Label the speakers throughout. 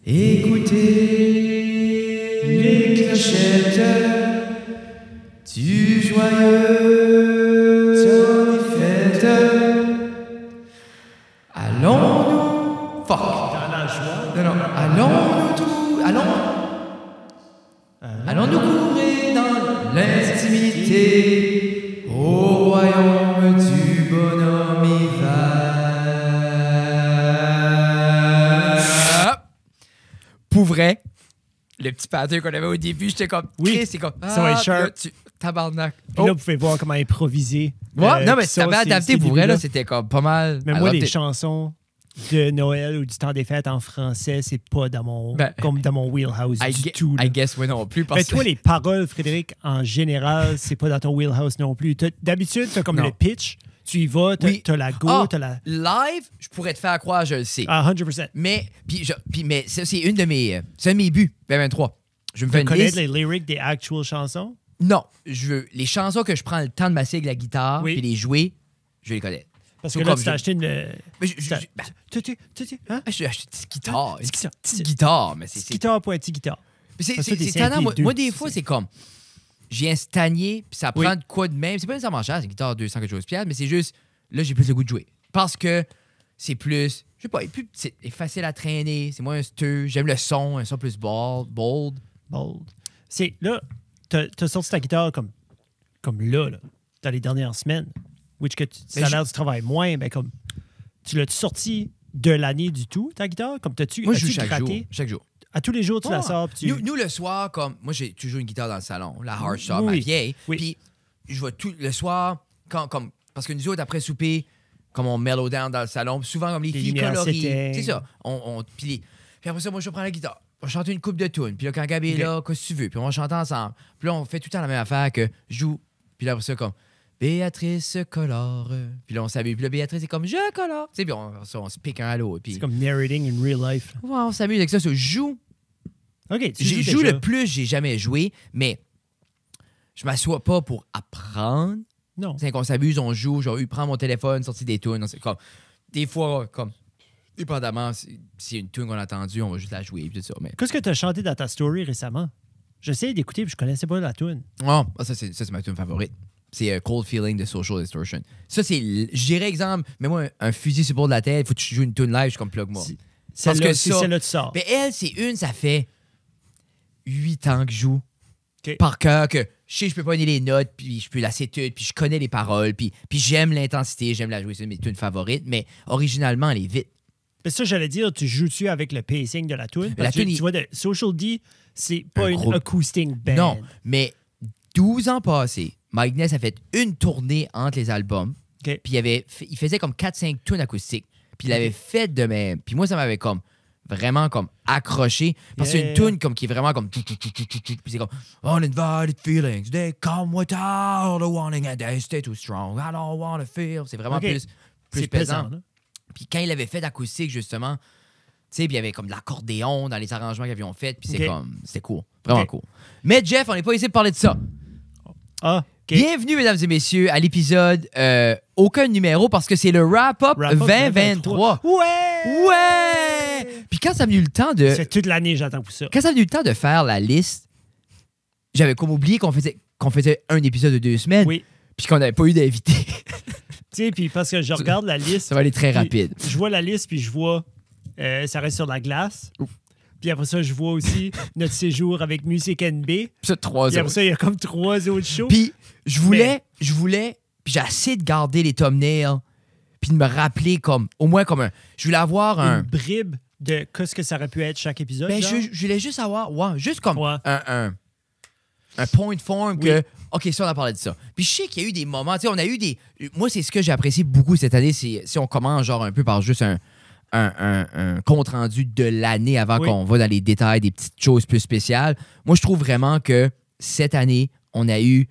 Speaker 1: Écoutez les clochettes du joyeux temps des fêtes. Allons-nous... Fuck!
Speaker 2: Dans la joie.
Speaker 1: Non. Allons-nous courir dans l'intimité au royaume du bonhomme hiver. Pour vrai, le petit pattern qu'on avait au début, j'étais comme...
Speaker 2: Oui,
Speaker 1: c'est comme...
Speaker 2: ça va être sharp.
Speaker 1: Tabarnak.
Speaker 2: Puis là, vous pouvez voir comment improviser.
Speaker 1: Ouais, non, mais
Speaker 2: puis
Speaker 1: si t'avais adapté pour vrai, là, c'était comme pas mal...
Speaker 2: Mais moi, les chansons de Noël ou du temps des fêtes en français, c'est pas dans mon, comme dans mon wheelhouse du tout.
Speaker 1: I guess, moi non plus.
Speaker 2: Mais toi, les paroles, Frédéric, en général, c'est pas dans ton wheelhouse non plus. D'habitude, t'as comme le pitch, tu y vas, t'as la go, t'as la...
Speaker 1: Live, je pourrais te faire croire, je le sais.
Speaker 2: Ah, 100%.
Speaker 1: Mais ça, c'est une de mes... c'est un de mes buts, 2023. Je me fais une liste.
Speaker 2: Les lyrics des actual chansons?
Speaker 1: Non, je veux... Les chansons que je prends le temps de masser avec la guitare puis les jouer, je vais les connaître.
Speaker 2: Parce que là, tu t'as acheté une...
Speaker 1: Hein?
Speaker 2: J'ai
Speaker 1: acheté une petite guitare. Une petite guitare, mais c'est...
Speaker 2: Guitare, pas une petite guitare.
Speaker 1: C'est tannant. Moi, des fois, c'est comme... J'ai un stanier, puis ça prend de quoi de même. C'est pas nécessairement cher, c'est une guitare 200 quelque chose de piastres, mais c'est juste... Là, j'ai plus le goût de jouer. Parce que c'est plus... Je sais pas, c'est facile à traîner, c'est moins steux. J'aime le son, un son plus bold.
Speaker 2: C'est... Là, t'as sorti ta guitare comme là, dans les dernières semaines. Which que ça a l'air du travail moins, mais comme tu l'as-tu sorti de l'année du tout, ta guitare? Comme
Speaker 1: moi, je joue chaque jour.
Speaker 2: À tous les jours, tu la sors.
Speaker 1: Nous, le soir, comme moi, j'ai toujours une guitare dans le salon, la Hardstop, ma vieille. Puis je vais tout le soir, parce que nous autres, après souper, comme on mellow down dans le salon, souvent comme les filles colorient. C'est ça. Puis après ça, moi, je prends la guitare. On va chanter une coupe de tunes. Puis là, quand Gabi est là, qu'est-ce que tu veux? Puis on va chanter ensemble. Puis là, on fait tout le temps la même affaire que je joue. Puis là, après ça, comme Béatrice colore. Puis là, on s'amuse. Puis là, Béatrice est comme je colore. Tu sais, puis on se pique un à l'autre.
Speaker 2: C'est comme narrating in real life.
Speaker 1: Ouais, on s'amuse avec ça. Je joue.
Speaker 2: OK,
Speaker 1: je joue le plus j'ai jamais joué, mais je m'assois pas pour apprendre.
Speaker 2: Non.
Speaker 1: C'est qu'on s'amuse, on joue. Genre, il prend mon téléphone, sortir des tunes. Comme, des fois, comme, dépendamment, si une tune qu'on a entendue, on va juste la jouer. Puis tout ça, mais...
Speaker 2: Qu'est-ce que tu as chanté dans ta story récemment? J'essayais d'écouter, puis je connaissais pas la tune.
Speaker 1: Oh, ça, c'est ma tune favorite. C'est Cold Feeling de Social Distortion. Ça, c'est, je dirais, exemple, mets-moi un fusil sur le bord de la tête, faut que tu joues une tune live, je suis comme plug-moi.
Speaker 2: Parce que c'est celle-là tu sors.
Speaker 1: Mais elle, ça fait 8 ans que je joue par cœur, que je sais, je peux pas donner les notes, puis je peux la sétude, puis je connais les paroles, puis j'aime l'intensité, j'aime la jouer, c'est mes tunes favorites, mais originalement, elle est vite.
Speaker 2: Mais ça, j'allais dire, tu joues-tu avec le pacing de la tune? Parce que tu vois, de Social D, c'est pas une acoustic band.
Speaker 1: Non, mais 12 ans passés, Mike Ness a fait une tournée entre les albums, puis il faisait comme 4-5 tunes acoustiques, puis il avait fait de même. Puis moi, ça m'avait comme vraiment comme accroché, parce que c'est une tune comme qui est vraiment comme puis c'est comme uninvited feelings, they come without a warning and they stay too strong, I don't want to feel. C'est vraiment plus pesant. Puis quand il avait fait d'acoustique, justement, tu sais, puis il y avait comme de l'accordéon dans les arrangements qu'ils avaient fait, puis c'était cool. Vraiment cool. Mais Jeff, on n'est pas ici pour parler de ça. Bienvenue, mesdames et messieurs, à l'épisode aucun numéro, parce que c'est le wrap-up 2023. Ouais! Puis quand ça a venu le temps de...
Speaker 2: C'est toute l'année, j'attends pour ça.
Speaker 1: Quand ça a venu le temps de faire la liste, j'avais comme oublié qu'on faisait un épisode de 2 semaines, puis qu'on n'avait pas eu d'invité.
Speaker 2: Tu sais, puis parce que je regarde la liste...
Speaker 1: Ça va aller très rapide.
Speaker 2: Je vois la liste, puis je vois... ça reste sur la glace. Puis après ça, je vois aussi notre séjour avec Music NB. Puis
Speaker 1: ça, 3 autres.
Speaker 2: Puis après ça, il y a comme 3 autres shows.
Speaker 1: Puis je voulais... Puis j'ai essayé de garder les thumbnails, puis de me rappeler comme... Au moins comme un... Je voulais avoir
Speaker 2: une bribe de qu'est-ce que ça aurait pu être chaque épisode.
Speaker 1: Ben, je voulais juste avoir... juste comme un point form que... OK, ça, on a parlé de ça. Puis je sais qu'il y a eu des moments... Tu sais, on a eu des... Moi, c'est ce que j'ai apprécié beaucoup cette année, c'est si on commence genre un peu par juste un compte-rendu de l'année avant qu'on va dans les détails des petites choses plus spéciales. Moi, je trouve vraiment que cette année, on a eu...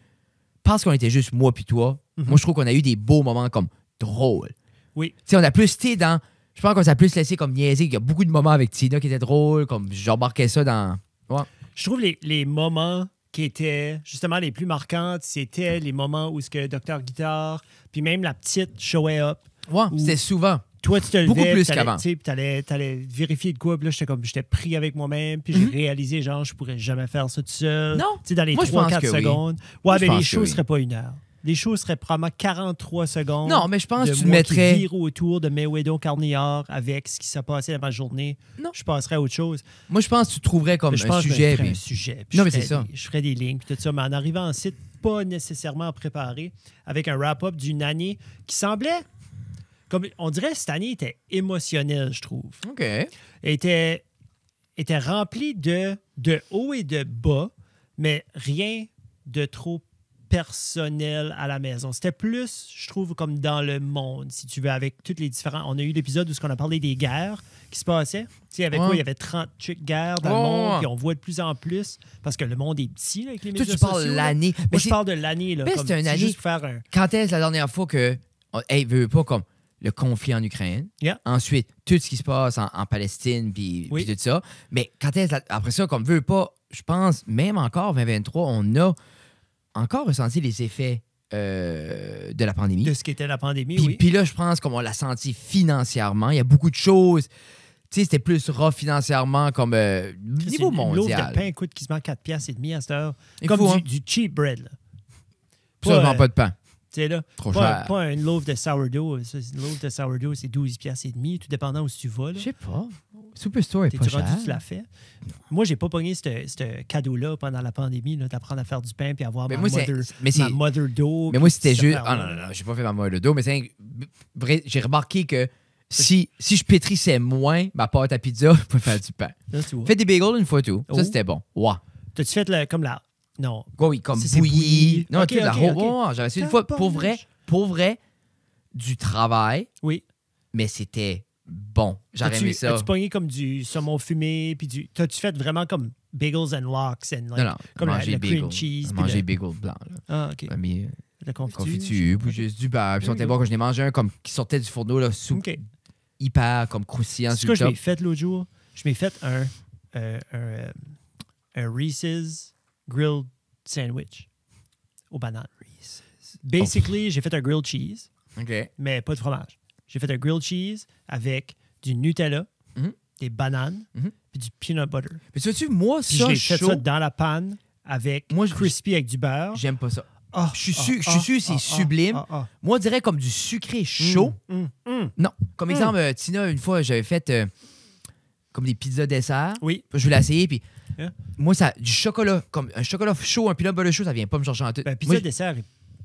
Speaker 1: Parce qu'on était juste moi puis toi, moi, je trouve qu'on a eu des beaux moments comme drôles.
Speaker 2: Oui.
Speaker 1: Tu sais, on a plus été dans... Je pense qu'on s'est plus laissé comme niaiser. Il y a beaucoup de moments avec Tina qui étaient drôles, comme j'embarquais ça dans... Ouais.
Speaker 2: Je trouve les moments qui étaient justement les plus marquants, c'était les moments où ce que Dr. Guitar, puis même la petite showait up.
Speaker 1: Ouais, c'était souvent.
Speaker 2: toi, tu te levais,
Speaker 1: beaucoup plus qu'avant.
Speaker 2: Puis t'allais vérifier de quoi. Puis là, j'étais pris avec moi-même. Puis j'ai réalisé, genre, je pourrais jamais faire ça tout seul.
Speaker 1: Non.
Speaker 2: Tu sais, dans les
Speaker 1: Moi,
Speaker 2: 3-4 secondes. Ouais, mais les shows
Speaker 1: oui.
Speaker 2: seraient pas 1 heure. Les shows seraient probablement 43 secondes.
Speaker 1: Non, mais je pense que tu le
Speaker 2: moi
Speaker 1: mettrais...
Speaker 2: qui vire autour de Mayweather Carnillard avec ce qui s'est passé dans ma journée.
Speaker 1: Non.
Speaker 2: Je passerais à autre chose.
Speaker 1: Moi, je pense que tu trouverais comme un sujet.
Speaker 2: Un sujet.
Speaker 1: Non, mais c'est ça.
Speaker 2: Je ferais des lignes, puis tout ça. Mais en arrivant en site, pas nécessairement préparé, avec un wrap-up d'une année qui semblait... Comme, on dirait que cette année était émotionnelle, je trouve.
Speaker 1: OK.
Speaker 2: Était remplie de haut et de bas, mais rien de trop personnel à la maison. C'était plus, je trouve, comme dans le monde, si tu veux, avec tous les différents... On a eu l'épisode où on a parlé des guerres qui se passaient. Tu sais, avec quoi il y avait 30 guerres dans le monde, puis on voit de plus en plus, parce que le monde est petit là, avec les médias sociaux.
Speaker 1: Tu parles de l'année.
Speaker 2: Moi, je parle de l'année. Là,
Speaker 1: c'est une année.
Speaker 2: Juste faire un...
Speaker 1: Quand est-ce la dernière fois que... Hey, veut pas comme le conflit en Ukraine.
Speaker 2: Yeah.
Speaker 1: Ensuite, tout ce qui se passe en Palestine, puis tout ça. Mais quand est-ce... Après ça, comme veut pas, je pense, même encore 2023, on a encore ressenti les effets de la pandémie.
Speaker 2: De ce qu'était la pandémie, oui.
Speaker 1: Puis là, je pense qu'on l'a senti financièrement. Il y a beaucoup de choses. Tu sais, c'était plus rough financièrement comme niveau mondial.
Speaker 2: Une loaf de pain coûte quasiment 4,5$ à cette heure.
Speaker 1: Et
Speaker 2: comme
Speaker 1: fou,
Speaker 2: du cheap bread. Là.
Speaker 1: Ça, je vends pas de pain.
Speaker 2: Tu sais, là,
Speaker 1: trop cher.
Speaker 2: Pas une loaf de sourdough. Une loaf de sourdough, c'est 12,5$, tout dépendant où tu vas.
Speaker 1: Je sais pas. Superstore est pas cher.
Speaker 2: Tu l'as fait. Moi, j'ai pas pogné ce cadeau-là pendant la pandémie, d'apprendre à faire du pain puis avoir ma mother dough.
Speaker 1: Mais moi, c'était juste... Ah non, j'ai pas fait ma mother dough, mais j'ai remarqué que si je pétrissais moins ma pâte à pizza, je pouvais faire du pain. Fais des bagels une fois tout. Ça, c'était bon. Wow.
Speaker 2: T'as-tu fait comme la... Non.
Speaker 1: Oui, comme bouilli. Non,
Speaker 2: okay,
Speaker 1: j'avais essayé une fois. Pour vrai, du travail.
Speaker 2: Oui.
Speaker 1: Mais c'était bon. J'aurais aimé ça.
Speaker 2: As-tu pogné comme du saumon fumé, puis du... T'as-tu fait vraiment comme bagels and lox,
Speaker 1: non,
Speaker 2: comme le cream cheese.
Speaker 1: Manger bagel blanc. Là.
Speaker 2: Ah, OK.
Speaker 1: La confiture, puis juste du beurre. Puis c'était bon quand je l'ai mangé un comme qui sortait du fourneau, là, hyper comme croustillant.
Speaker 2: C'est ce que je m'ai fait l'autre jour. Je m'ai fait un Reese's grilled sandwich aux bananes. Basically, j'ai fait un grilled cheese, mais pas de fromage. J'ai fait un grilled cheese avec du Nutella, des bananes, puis du peanut butter.
Speaker 1: Mais sais-tu, moi,
Speaker 2: puis ça, je l'ai fait ça dans la panne avec crispy avec du beurre.
Speaker 1: J'aime pas ça. Je suis sûr c'est sublime. Moi, on dirait comme du sucré chaud. Non. Comme exemple, Tina, une fois, j'avais fait comme des pizzas dessert.
Speaker 2: Oui.
Speaker 1: Je voulais l'essayer, puis moi, ça, du chocolat, comme un chocolat chaud, un peanut butter chaud, ça vient pas me chercher en tout.
Speaker 2: Pizza dessert,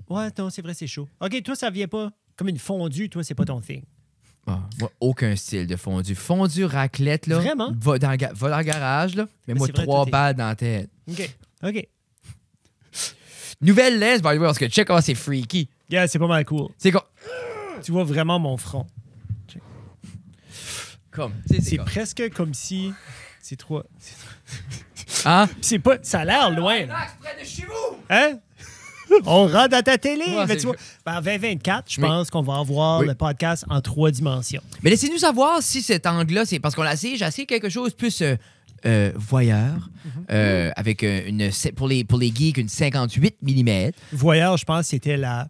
Speaker 2: ouais, non, c'est vrai, c'est chaud. OK, toi, ça vient pas comme une fondue, toi, c'est pas ton thing.
Speaker 1: Moi, aucun style de fondue. Fondue raclette, là.
Speaker 2: Vraiment?
Speaker 1: Va dans le garage, là. Mais moi, 3 balles dans la tête.
Speaker 2: OK.
Speaker 1: Nouvelle lens, by the way, parce que check comment c'est freaky.
Speaker 2: Yeah, c'est pas mal cool.
Speaker 1: C'est comme...
Speaker 2: Tu vois vraiment mon front. C'est
Speaker 1: comme...
Speaker 2: presque comme si... C'est trop...
Speaker 1: Hein?
Speaker 2: C'est pas... Ça a l'air loin.
Speaker 1: Près de chez vous!
Speaker 2: Hein? On rentre dans ta télé.
Speaker 1: Ouais,
Speaker 2: mais tu vois, en 2024, je pense qu'on va avoir le podcast en 3 dimensions.
Speaker 1: Mais laissez-nous savoir si cet angle-là, c'est parce qu'on l'a essayé. J'ai essayé quelque chose plus voyeur, avec pour les geeks, une 58 mm.
Speaker 2: Voyeur, je pense, c'était la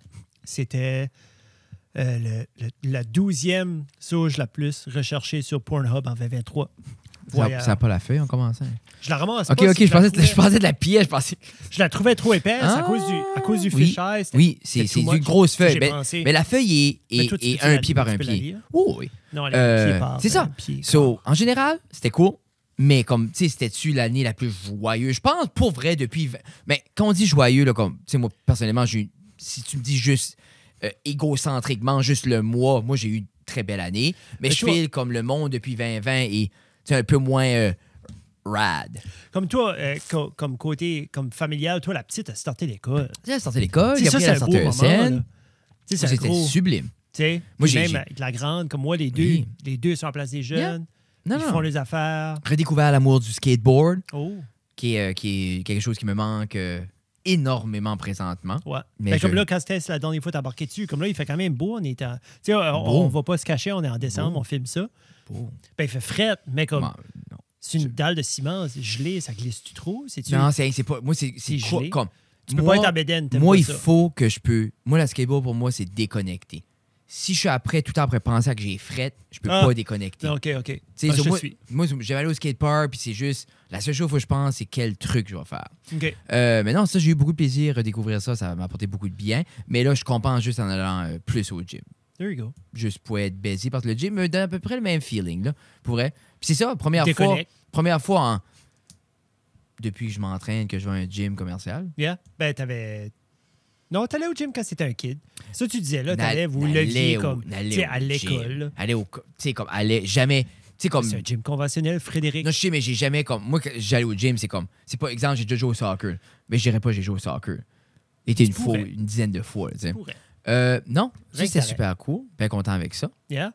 Speaker 2: 12e sauge la plus recherchée sur Pornhub en 2023.
Speaker 1: Ça n'a pas la feuille en commençant.
Speaker 2: Je la ramasse
Speaker 1: OK, je pensais de la pièce.
Speaker 2: Je la trouvais trop épaisse à cause du fisheye.
Speaker 1: Oui, c'est une grosse feuille. Mais la feuille est un pied par un pied. Oui.
Speaker 2: Non, elle est un pied par
Speaker 1: c'est ça. En général, c'était cool. Mais comme, tu sais, c'était-tu l'année la plus joyeuse? Je pense, pour vrai, depuis... Mais quand on dit joyeux, là, comme, tu sais, moi, personnellement, si tu me dis juste égocentriquement, juste le mois, moi, j'ai eu une très belle année. Mais je file comme le monde depuis 2020 et c'est un peu moins rad.
Speaker 2: Comme toi, comme côté comme familial, toi, la petite, elle sortait l'école.
Speaker 1: Elle a sorti l'école,
Speaker 2: il a sorti un scène.
Speaker 1: C'était sublime.
Speaker 2: Moi, même avec la grande, comme moi, les deux sont en place des jeunes. Ils font les affaires.
Speaker 1: Redécouvert l'amour du skateboard,
Speaker 2: Oh.
Speaker 1: qui est quelque chose qui me manque énormément présentement.
Speaker 2: Ouais. Mais comme là, quand c'était la dernière fois, t'as embarqué dessus. Comme là, il fait quand même beau. On va pas se cacher, on est en décembre, on filme ça.
Speaker 1: Beau.
Speaker 2: Ben, il fait fret, mais comme... C'est une dalle de ciment, c'est gelé, ça glisse-tu trop?
Speaker 1: Non, c'est pas... Moi, c'est
Speaker 2: gelé. Comme... Tu peux pas être en bédaine.
Speaker 1: Moi, il faut que je peux... Moi, la skateboard, pour moi, c'est déconnecté. si je suis après, tout le temps après penser que j'ai fret, je peux pas déconnecter.
Speaker 2: OK.
Speaker 1: Moi, j'avais allé au skatepark, puis c'est juste, la seule chose que je pense, c'est quel truc je vais faire.
Speaker 2: OK.
Speaker 1: Mais non, ça, j'ai eu beaucoup de plaisir à découvrir ça. Ça m'a apporté beaucoup de bien. Mais là, je compense juste en allant plus au gym.
Speaker 2: There you go.
Speaker 1: Juste pour être baisé, parce que le gym me donne à peu près le même feeling, là, pour vrai. Puis c'est ça, première fois depuis que je m'entraîne que je vais à un gym commercial.
Speaker 2: Yeah. Ben, t'avais... Non, t'allais au gym quand c'était un kid. Ça, tu disais, là, t'allais, vous leviez comme, tu sais, à l'école.
Speaker 1: Jamais, tu sais, comme...
Speaker 2: C'est un gym conventionnel, Frédéric.
Speaker 1: Non, je sais, mais j'ai jamais, comme... Moi, quand j'allais au gym, c'est comme... C'est pas, exemple, j'ai déjà joué au soccer. Mais je dirais pas que j'ai joué au soccer. C'était une dizaine de fois, tu sais. Non, ça, c'était super cool. Bien content avec ça.
Speaker 2: Yeah.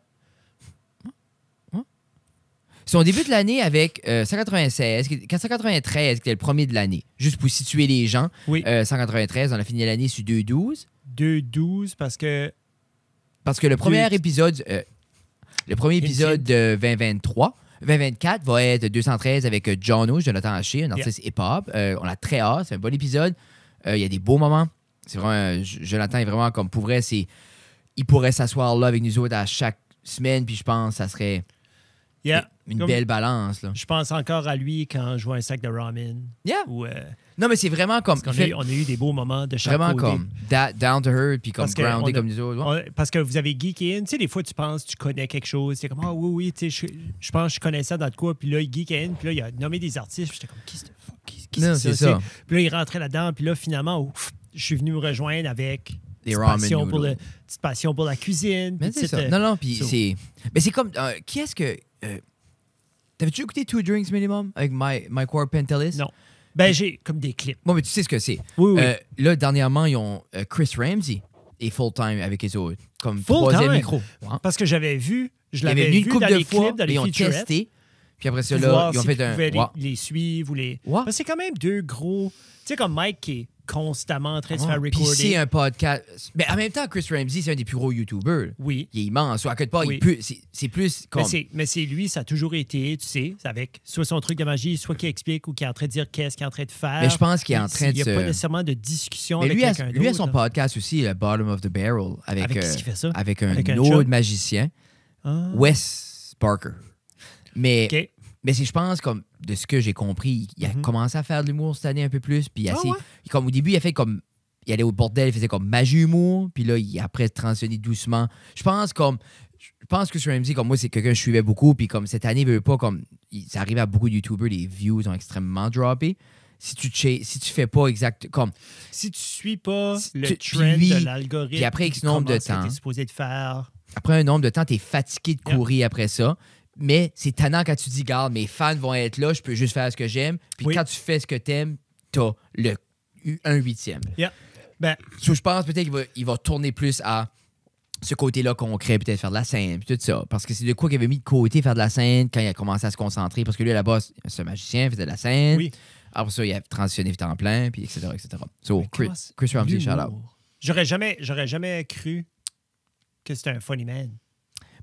Speaker 1: Si on débute l'année avec 193, qui était le premier de l'année, juste pour situer les gens.
Speaker 2: Oui.
Speaker 1: 193, on a fini l'année sur 212.
Speaker 2: 212 parce que
Speaker 1: le premier épisode, de 2024 va être 213 avec Jono, Jonathan Haché, un artiste hip-hop. On a très hâte, c'est un bon épisode. Il y a des beaux moments. C'est vraiment, Jonathan est vraiment comme pour vrai, il pourrait s'asseoir là avec nous autres à chaque semaine, puis je pense que ça serait une belle balance. Là.
Speaker 2: Je pense encore à lui quand je vois un sac de ramen.
Speaker 1: Yeah. Non, mais c'est vraiment comme...
Speaker 2: On a eu des beaux moments de chaque côté.
Speaker 1: Vraiment comme down to earth, puis comme grounded comme nous autres.
Speaker 2: Parce que vous avez geeké in. Tu sais, des fois, tu penses tu connais quelque chose. C'est comme, oui, tu sais, je pense que je connais ça dans le quoi. Puis là, il geek in, puis là, il a nommé des artistes. Puis j'étais comme, qui c'est ça? Puis là, il rentrait là-dedans, puis là, finalement, je suis venu me rejoindre avec...
Speaker 1: Des ramen
Speaker 2: petite passion pour la cuisine.
Speaker 1: Mais c'est ça. Non, puis c'est... Mais c'est comme... qui est-ce que... T'avais-tu écouté Two Drinks Minimum avec Mike Ward Pentelis?
Speaker 2: Non. Ben, j'ai comme des clips.
Speaker 1: Bon, mais tu sais ce que c'est.
Speaker 2: Oui.
Speaker 1: Là, dernièrement, ils ont Chris Ramsey et Full Time avec les autres. Comme troisième micro.
Speaker 2: Ouais. Parce que j'avais vu,
Speaker 1: je l'avais vu une couple de fois, ils ont testé. Puis après ça, là, ils ont fait un...
Speaker 2: les suivre ou les... Parce que c'est quand même deux gros... Tu sais, comme Mike qui est constamment en train de se faire recorder.
Speaker 1: Puis c'est un podcast... Mais en même temps, Chris Ramsey, c'est un des plus gros YouTubers.
Speaker 2: Oui.
Speaker 1: Il est immense. À quelque part, c'est plus comme...
Speaker 2: Mais c'est lui, ça a toujours été, tu sais, avec soit son truc de magie, soit qui explique ou qui est en train de dire qu'est-ce qu'il est en train de faire.
Speaker 1: Mais je pense qu'il est en train de se...
Speaker 2: Il n'y a pas nécessairement de discussion
Speaker 1: mais
Speaker 2: avec quelqu'un d'autre.
Speaker 1: Lui a son podcast aussi, le Bottom of the Barrel, avec
Speaker 2: qui qui fait ça?
Speaker 1: Avec un autre magicien, Wes Barker. Mais...
Speaker 2: OK.
Speaker 1: Mais je pense, comme de ce que j'ai compris, il a commencé à faire de l'humour cette année un peu plus. Puis comme au début, il a fait comme... Il allait au bordel, il faisait comme magie humour. Puis là, il a après transitionné doucement. Je pense que sur Ramsey, comme moi, c'est quelqu'un que je suivais beaucoup. Puis comme cette année, il veut pas comme... Ça arrive à beaucoup de YouTubers, les views ont extrêmement droppé. Si tu fais pas exact... comme
Speaker 2: si tu suis pas le trend de l'algorithme...
Speaker 1: Puis après X nombre de temps...
Speaker 2: supposé de faire...
Speaker 1: Après un nombre de temps, t'es fatigué de courir après ça. Mais c'est tannant quand tu dis, garde, mes fans vont être là, je peux juste faire ce que j'aime. Puis quand tu fais ce que t'aimes, t'as le 1/8.
Speaker 2: Yeah. Ben,
Speaker 1: je pense peut-être qu'il va tourner plus à ce côté-là concret, peut-être faire de la scène, puis tout ça. Parce que c'est de quoi qu'il avait mis de côté faire de la scène quand il a commencé à se concentrer. Parce que lui, à la base, c'est un magicien, il faisait de la scène.
Speaker 2: Oui.
Speaker 1: Après ça, il a transitionné vite en plein, puis etc. So, Chris Ramsey, shout-out.
Speaker 2: J'aurais jamais cru que c'était un funny man.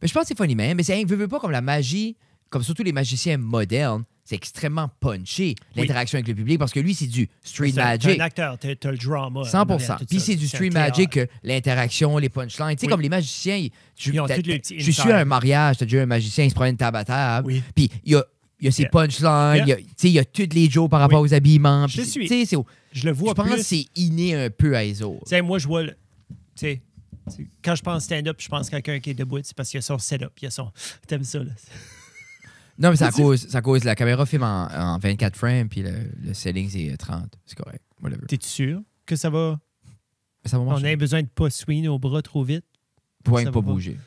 Speaker 1: Mais je pense que c'est funny, man. Mais c'est veut pas comme la magie, comme surtout les magiciens modernes, c'est extrêmement punché, l'interaction avec le public, parce que lui, c'est du street magic.
Speaker 2: T'es un acteur, t'as le drama.
Speaker 1: 100%. Puis c'est du street magic, l'interaction, les punchlines. Tu sais, comme les magiciens, je suis à un mariage, t'as déjà un magicien, il se promène table à table.
Speaker 2: Oui.
Speaker 1: Puis il y a ses punchlines, il y a toutes les jokes par rapport aux habillements.
Speaker 2: Je le vois plus.
Speaker 1: Je pense que c'est inné un peu à eux autres.
Speaker 2: Moi, je vois... Quand je pense stand-up, je pense quelqu'un qui est debout, c'est parce qu'il y a son setup. T'aimes ça, là?
Speaker 1: Non, mais c'est à cause la caméra filme en 24 frames, puis le setting, c'est 30. C'est correct. Whatever.
Speaker 2: T'es-tu sûr que ça va...
Speaker 1: Ça va marcher.
Speaker 2: On a besoin de pas swing nos bras trop vite.
Speaker 1: Pour ne pas bouger.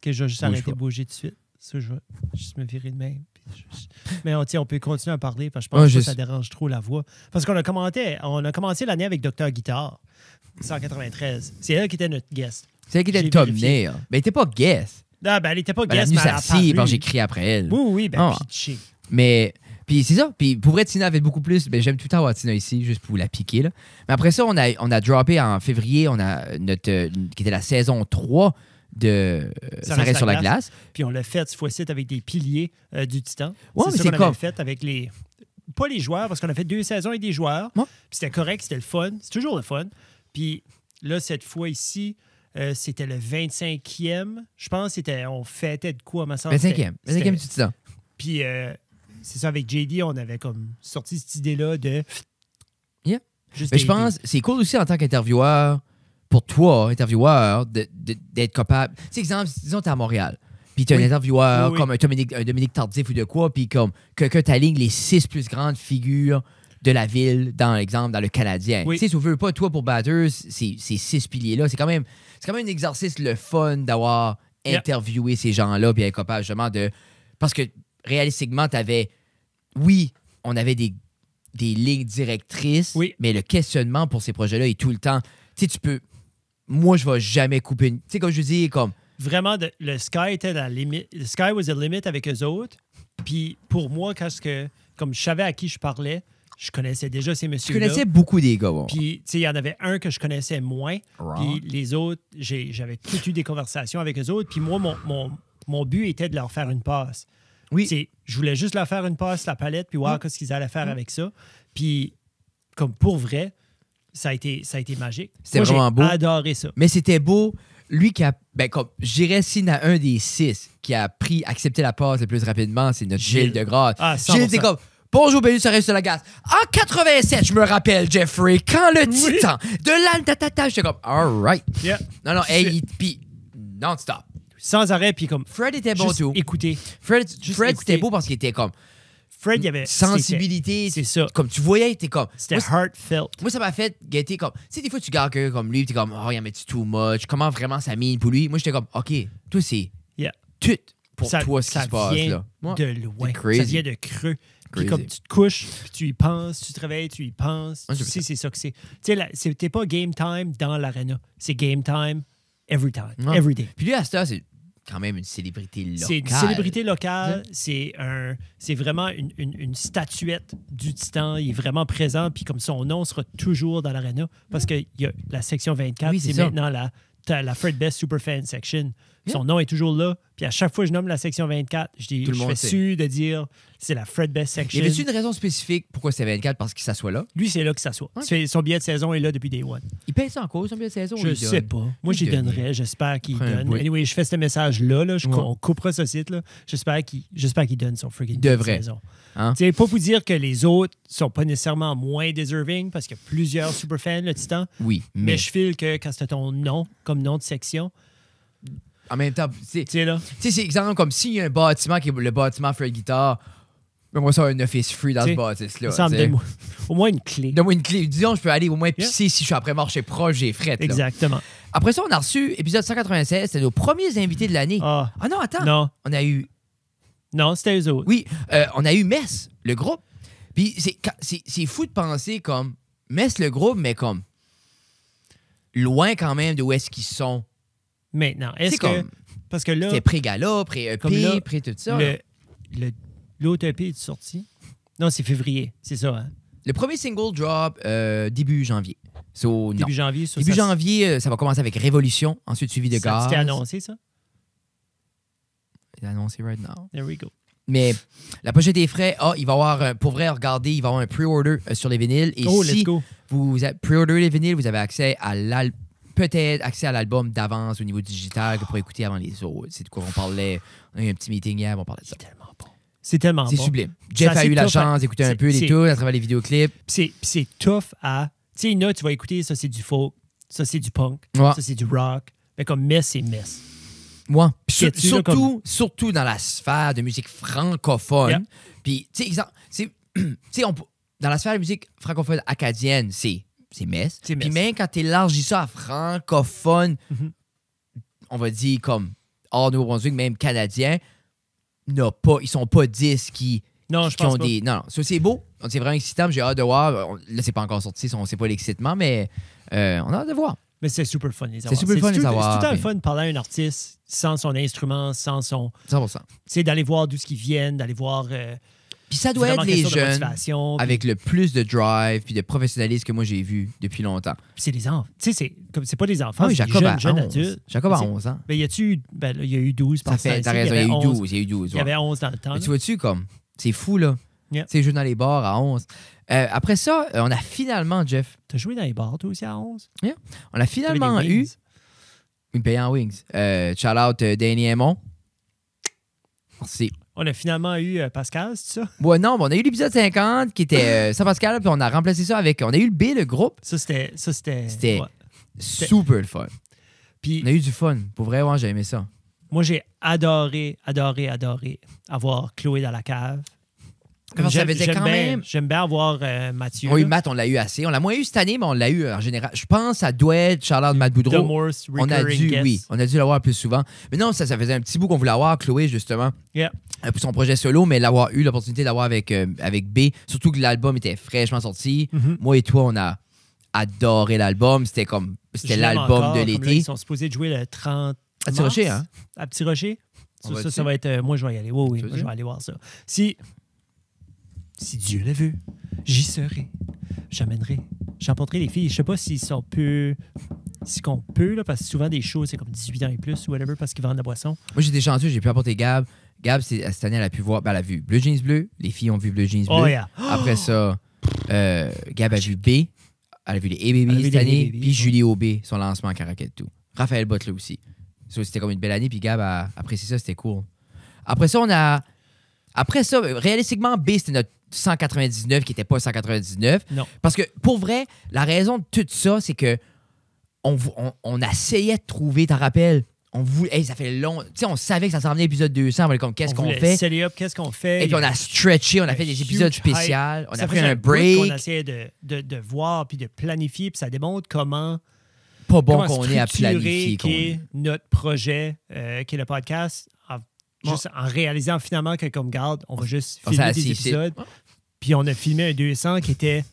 Speaker 2: Que je vais juste arrêter de bouger tout de suite. Ça, je vais juste me virer de même. Mais on peut continuer à parler, parce que je pense que ça dérange trop la voix. Parce qu'on a commencé l'année avec Dr. Guitar, 193. C'est elle qui était notre guest.
Speaker 1: C'est elle qui était le thumbnail. Mais elle n'était pas guest.
Speaker 2: Non, elle n'était pas guest,
Speaker 1: mais elle a parlé. J'ai crié après elle.
Speaker 2: Oui, pitché.
Speaker 1: Mais... Puis c'est ça. Puis pour vrai, Tina avait beaucoup plus. Ben, j'aime tout le temps avoir Tina ici, juste pour la piquer. Là. Mais après ça, on a droppé en février, on a notre qui était la saison 3 de Ça reste sur la glace.
Speaker 2: Puis on l'a fait cette fois-ci avec des piliers du Titan.
Speaker 1: Ouais,
Speaker 2: c'est ça qu'on avait fait avec les... Pas les joueurs, parce qu'on a fait 2 saisons avec des joueurs.
Speaker 1: Ouais.
Speaker 2: Puis c'était correct, c'était le fun. C'est toujours le fun. Puis là, cette fois ici, C'était le 25e. Je pense on fêtait de quoi, ma soeur?
Speaker 1: 25e. 25e du titan.
Speaker 2: Puis, c'est ça, avec JD, on avait comme sorti cette idée-là de...
Speaker 1: Yeah. Mais je pense c'est cool aussi en tant qu'intervieweur, pour toi, intervieweur, d'être capable... Tu sais, exemple, disons, t'es à Montréal, puis t'as un intervieweur comme un Dominique Tardif ou de quoi, puis comme quelqu'un t'aligne les 6 plus grandes figures de la ville, dans l'exemple, dans le Canadien.
Speaker 2: Oui.
Speaker 1: Tu sais, si tu veux pas, toi, pour Batters, ces 6 piliers-là, c'est quand même un exercice le fun d'avoir interviewé ces gens-là, puis être capable justement de... Parce que, réalistiquement, t'avais... Oui, on avait des lignes directrices, mais le questionnement pour ces projets-là est tout le temps... Tu sais, tu peux... Moi, je vais jamais couper une... Tu sais, comme je dis, comme...
Speaker 2: Vraiment, le sky était la limite. Le sky was the limit avec eux autres. Puis pour moi, comme je savais à qui je parlais, je connaissais déjà ces messieurs-là.
Speaker 1: Je connaissais beaucoup des gars. Bon.
Speaker 2: Puis, tu sais, il y en avait un que je connaissais moins. Puis les autres, j'avais tout eu des conversations avec eux autres. Puis moi, mon but était de leur faire une passe.
Speaker 1: Oui.
Speaker 2: T'sais, je voulais juste leur faire une passe, la palette, puis voir ce qu'ils allaient faire avec ça. Puis, comme pour vrai, ça a été magique.
Speaker 1: C'était vraiment beau.
Speaker 2: J'ai adoré ça.
Speaker 1: Mais c'était beau. Lui qui a... Ben, comme, je dirais, s'il y en a un des 6 qui a accepté la passe le plus rapidement, c'est notre Gilles de Grasse. Gilles, c'est comme... Bonjour, bienvenue sur Reste sur la Glace. En 87, je me rappelle, Jeffrey, quand le Titan de l'Altatata, j'étais comme, all right.
Speaker 2: Yeah.
Speaker 1: Non, puis non-stop.
Speaker 2: Sans arrêt, puis comme...
Speaker 1: Fred était bon, tout.
Speaker 2: Écoutez.
Speaker 1: Fred c'était beau parce qu'il était comme...
Speaker 2: Fred, il y avait...
Speaker 1: Sensibilité.
Speaker 2: C'est ça.
Speaker 1: Comme tu voyais, il était comme...
Speaker 2: C'était heartfelt.
Speaker 1: Moi, ça m'a fait guetter comme... Tu sais, des fois, tu gardes quelqu'un comme lui, t'es comme, oh, il en met-tu too much? Comment vraiment ça mine pour lui? Moi, j'étais comme, OK, toi, c'est tout pour toi ce qui se passe, là.
Speaker 2: Ça vient de loin. Ça vient de creux. Puis comme tu te couches, puis tu y penses, tu te réveilles, tu y penses. Tu sais, c'est ça que c'est. Tu sais, c'était pas game time dans l'arena. C'est game time every time, every day.
Speaker 1: Puis lui, à ce temps, c'est quand même une célébrité locale.
Speaker 2: C'est une célébrité locale. C'est vraiment une statuette du Titan. Il est vraiment présent. Puis comme son nom sera toujours dans l'arena parce qu'il y a la section 24. C'est maintenant la Fred Best Superfan Section. Son nom est toujours là. Puis à chaque fois que je nomme la section 24, je fais sûr de dire c'est la Fred Best Section.
Speaker 1: Y avait-tu une raison spécifique pourquoi c'est 24 parce qu'il s'assoit là?
Speaker 2: Lui, c'est là qu'il s'assoit. Son billet de saison est là depuis Day One.
Speaker 1: Il paye ça encore, son billet de saison?
Speaker 2: Je sais pas. Moi, j'y donnerais. J'espère qu'il donne. Anyway, je fais ce message-là. On coupera ce site-là. J'espère qu'il donne son freaking billet de saison. Hein? Pas pour dire que les autres sont pas nécessairement moins deserving parce qu'il y a plusieurs superfans, le Titan.
Speaker 1: Oui.
Speaker 2: Mais je file que quand c'est ton nom comme nom de section...
Speaker 1: En même temps,
Speaker 2: tu sais, là.
Speaker 1: Tu sais, c'est exemple comme s'il y a un bâtiment qui est le bâtiment Fred Guitar, moi ça un office free dans ce bâtisse-là.
Speaker 2: Ça me donne au moins une clé.
Speaker 1: Donne-moi une clé. Disons, je peux aller au moins pisser si je suis après marcher proche, j'ai fret.
Speaker 2: Exactement.
Speaker 1: Après ça, on a reçu épisode 196, c'était nos premiers invités de l'année. Ah non, attends.
Speaker 2: Non.
Speaker 1: On a eu...
Speaker 2: Non, c'était eux autres.
Speaker 1: Oui, on a eu Mess, le groupe. Puis c'est fou de penser comme Mess, le groupe, mais comme loin quand même de où est-ce qu'ils sont.
Speaker 2: Maintenant, est-ce que... Parce que là...
Speaker 1: C'est pré-gala, pré-EP, pré-tout ça.
Speaker 2: L'autre EP est sorti? Non, c'est février, c'est ça, hein?
Speaker 1: Le premier single drop début janvier.
Speaker 2: Début janvier,
Speaker 1: Début janvier, ça va commencer avec Révolution, ensuite suivi de Gaz.
Speaker 2: C'était annoncé, ça?
Speaker 1: C'est annoncé right now.
Speaker 2: There we go.
Speaker 1: Mais la pochette est frais. Il va y avoir, pour vrai, regardez, il va y avoir un pre-order sur les vinyles. Et si vous pre-order les vinyles, vous avez accès à peut-être accès à l'album d'avance au niveau digital que pour écouter avant les autres. C'est de quoi on parlait. On a eu un petit meeting hier, on parlait de ça.
Speaker 2: C'est tellement bon. C'est tellement bon.
Speaker 1: C'est sublime. Jeff a eu la chance d'écouter un peu les tours à travers les vidéoclips.
Speaker 2: C'est tough à... Tu sais, tu vas écouter, ça c'est du folk, ça c'est du punk, ça c'est du rock. Mais comme Mess, c'est Mess.
Speaker 1: Ouais. Surtout dans la sphère de musique francophone. Puis, tu sais, dans la sphère de musique francophone acadienne, c'est Mess. Puis même quand tu élargis ça à francophone, on va dire comme hors Nouveau-Brunswick, même canadien, ils sont pas 10 qui ont des... Non, ça c'est beau. C'est vraiment excitant. J'ai hâte de voir. Là, c'est pas encore sorti, on sait pas l'excitement, mais on a hâte de voir.
Speaker 2: Mais c'est super fun les avoir.
Speaker 1: C'est super fun les avoir.
Speaker 2: C'est tout le temps fun de parler à un artiste sans son instrument, sans son...
Speaker 1: 100%.
Speaker 2: C'est d'aller voir d'où ce qu'ils viennent, d'aller voir...
Speaker 1: Puis ça doit être les jeunes avec le plus de drive puis de professionnalisme que moi j'ai vu depuis longtemps.
Speaker 2: C'est des enfants. Tu sais, c'est pas des enfants,
Speaker 1: oui,
Speaker 2: c'est
Speaker 1: Jacob
Speaker 2: des jeunes adultes.
Speaker 1: Jacob a 11 ans.
Speaker 2: Ben, il y a eu 12 par
Speaker 1: ça. T'as raison, il y a eu 12.
Speaker 2: Il y avait 11 dans le temps.
Speaker 1: Mais tu vois-tu, comme, c'est fou, là.
Speaker 2: Yeah.
Speaker 1: Tu sais, jouer dans les bars à 11. Après ça, on a finalement, Jeff...
Speaker 2: T'as joué dans les bars, toi aussi, à 11?
Speaker 1: Yeah. On a finalement eu... Une paye en wings. Shout out Danny Aymon. Merci.
Speaker 2: On a finalement eu Pascal, c'est ça?
Speaker 1: Ouais, non, mais on a eu l'épisode 50 qui était sans Pascal, puis on a remplacé ça avec. On a eu le B, le groupe.
Speaker 2: C'était
Speaker 1: C'était
Speaker 2: ouais.
Speaker 1: super le fun.
Speaker 2: Puis,
Speaker 1: on a eu du fun. Pour vrai, ouais, j'ai aimé ça.
Speaker 2: moi, j'ai adoré avoir Chloé dans la cave.
Speaker 1: Comme ça faisait quand même.
Speaker 2: J'aime bien avoir Mathieu.
Speaker 1: Oui, Matt, on l'a eu assez. On l'a moins eu cette année, mais on l'a eu en général. Je pense que ça doit être Charlotte Matt Boudreau. On a dû l'avoir plus souvent. Mais non, ça faisait un petit bout qu'on voulait avoir, Chloé, justement.
Speaker 2: Yeah.
Speaker 1: Pour son projet solo, mais l'avoir eu, l'opportunité d'avoir avec B. Surtout que l'album était fraîchement sorti.
Speaker 2: Mm-hmm.
Speaker 1: Moi et toi, on a adoré l'album. C'était l'album de l'été.
Speaker 2: Ils sont supposés de jouer le 30
Speaker 1: à Petit Rocher, hein?
Speaker 2: À Petit Rocher. Ça va être... moi, je vais y aller. Oui, moi, je vais aller voir ça. Si Dieu le veut, j'y serai. J'emporterai les filles. Je sais pas s'ils sont peu... Si qu'on peut, là, parce que souvent des shows, c'est comme 18 ans et plus ou whatever, parce qu'ils vendent de la boisson.
Speaker 1: Moi, j'étais chanceux, j'ai pu apporter Gab. Gab, cette année, elle a pu voir... Ben, elle a vu Bleu Jeans Bleu. Les filles ont vu Bleu Jeans Bleu.
Speaker 2: Oh, yeah.
Speaker 1: Après ça, Gab a vu B. Elle a vu les A-Baby cette année. Puis Julie Aubé, son lancement à Caracat tout. Raphaël Butler aussi. Ça, c'était comme une belle année. Puis Gab a apprécié ça, c'était cool. Après ça, réalistiquement, B, c'était notre 199 qui n'était pas 199.
Speaker 2: Non.
Speaker 1: Parce que, pour vrai, la raison de tout ça, c'est que on essayait de trouver, t'en rappelles? Ça fait long. Tu sais, on savait que ça s'en venait l'épisode 200. On voulait comme, qu'est-ce qu'on fait?
Speaker 2: Qu'est-ce qu'on fait?
Speaker 1: Et puis on a stretché, on a fait des épisodes spéciaux. On a pris un break.
Speaker 2: On a essayé de voir puis de planifier. Puis ça démontre comment...
Speaker 1: Pas bon qu'on ait à planifier.
Speaker 2: Qui notre projet, qui est le podcast, juste en réalisant finalement que, comme garde, on va juste filmer des épisodes. Puis on a filmé un 200 qui était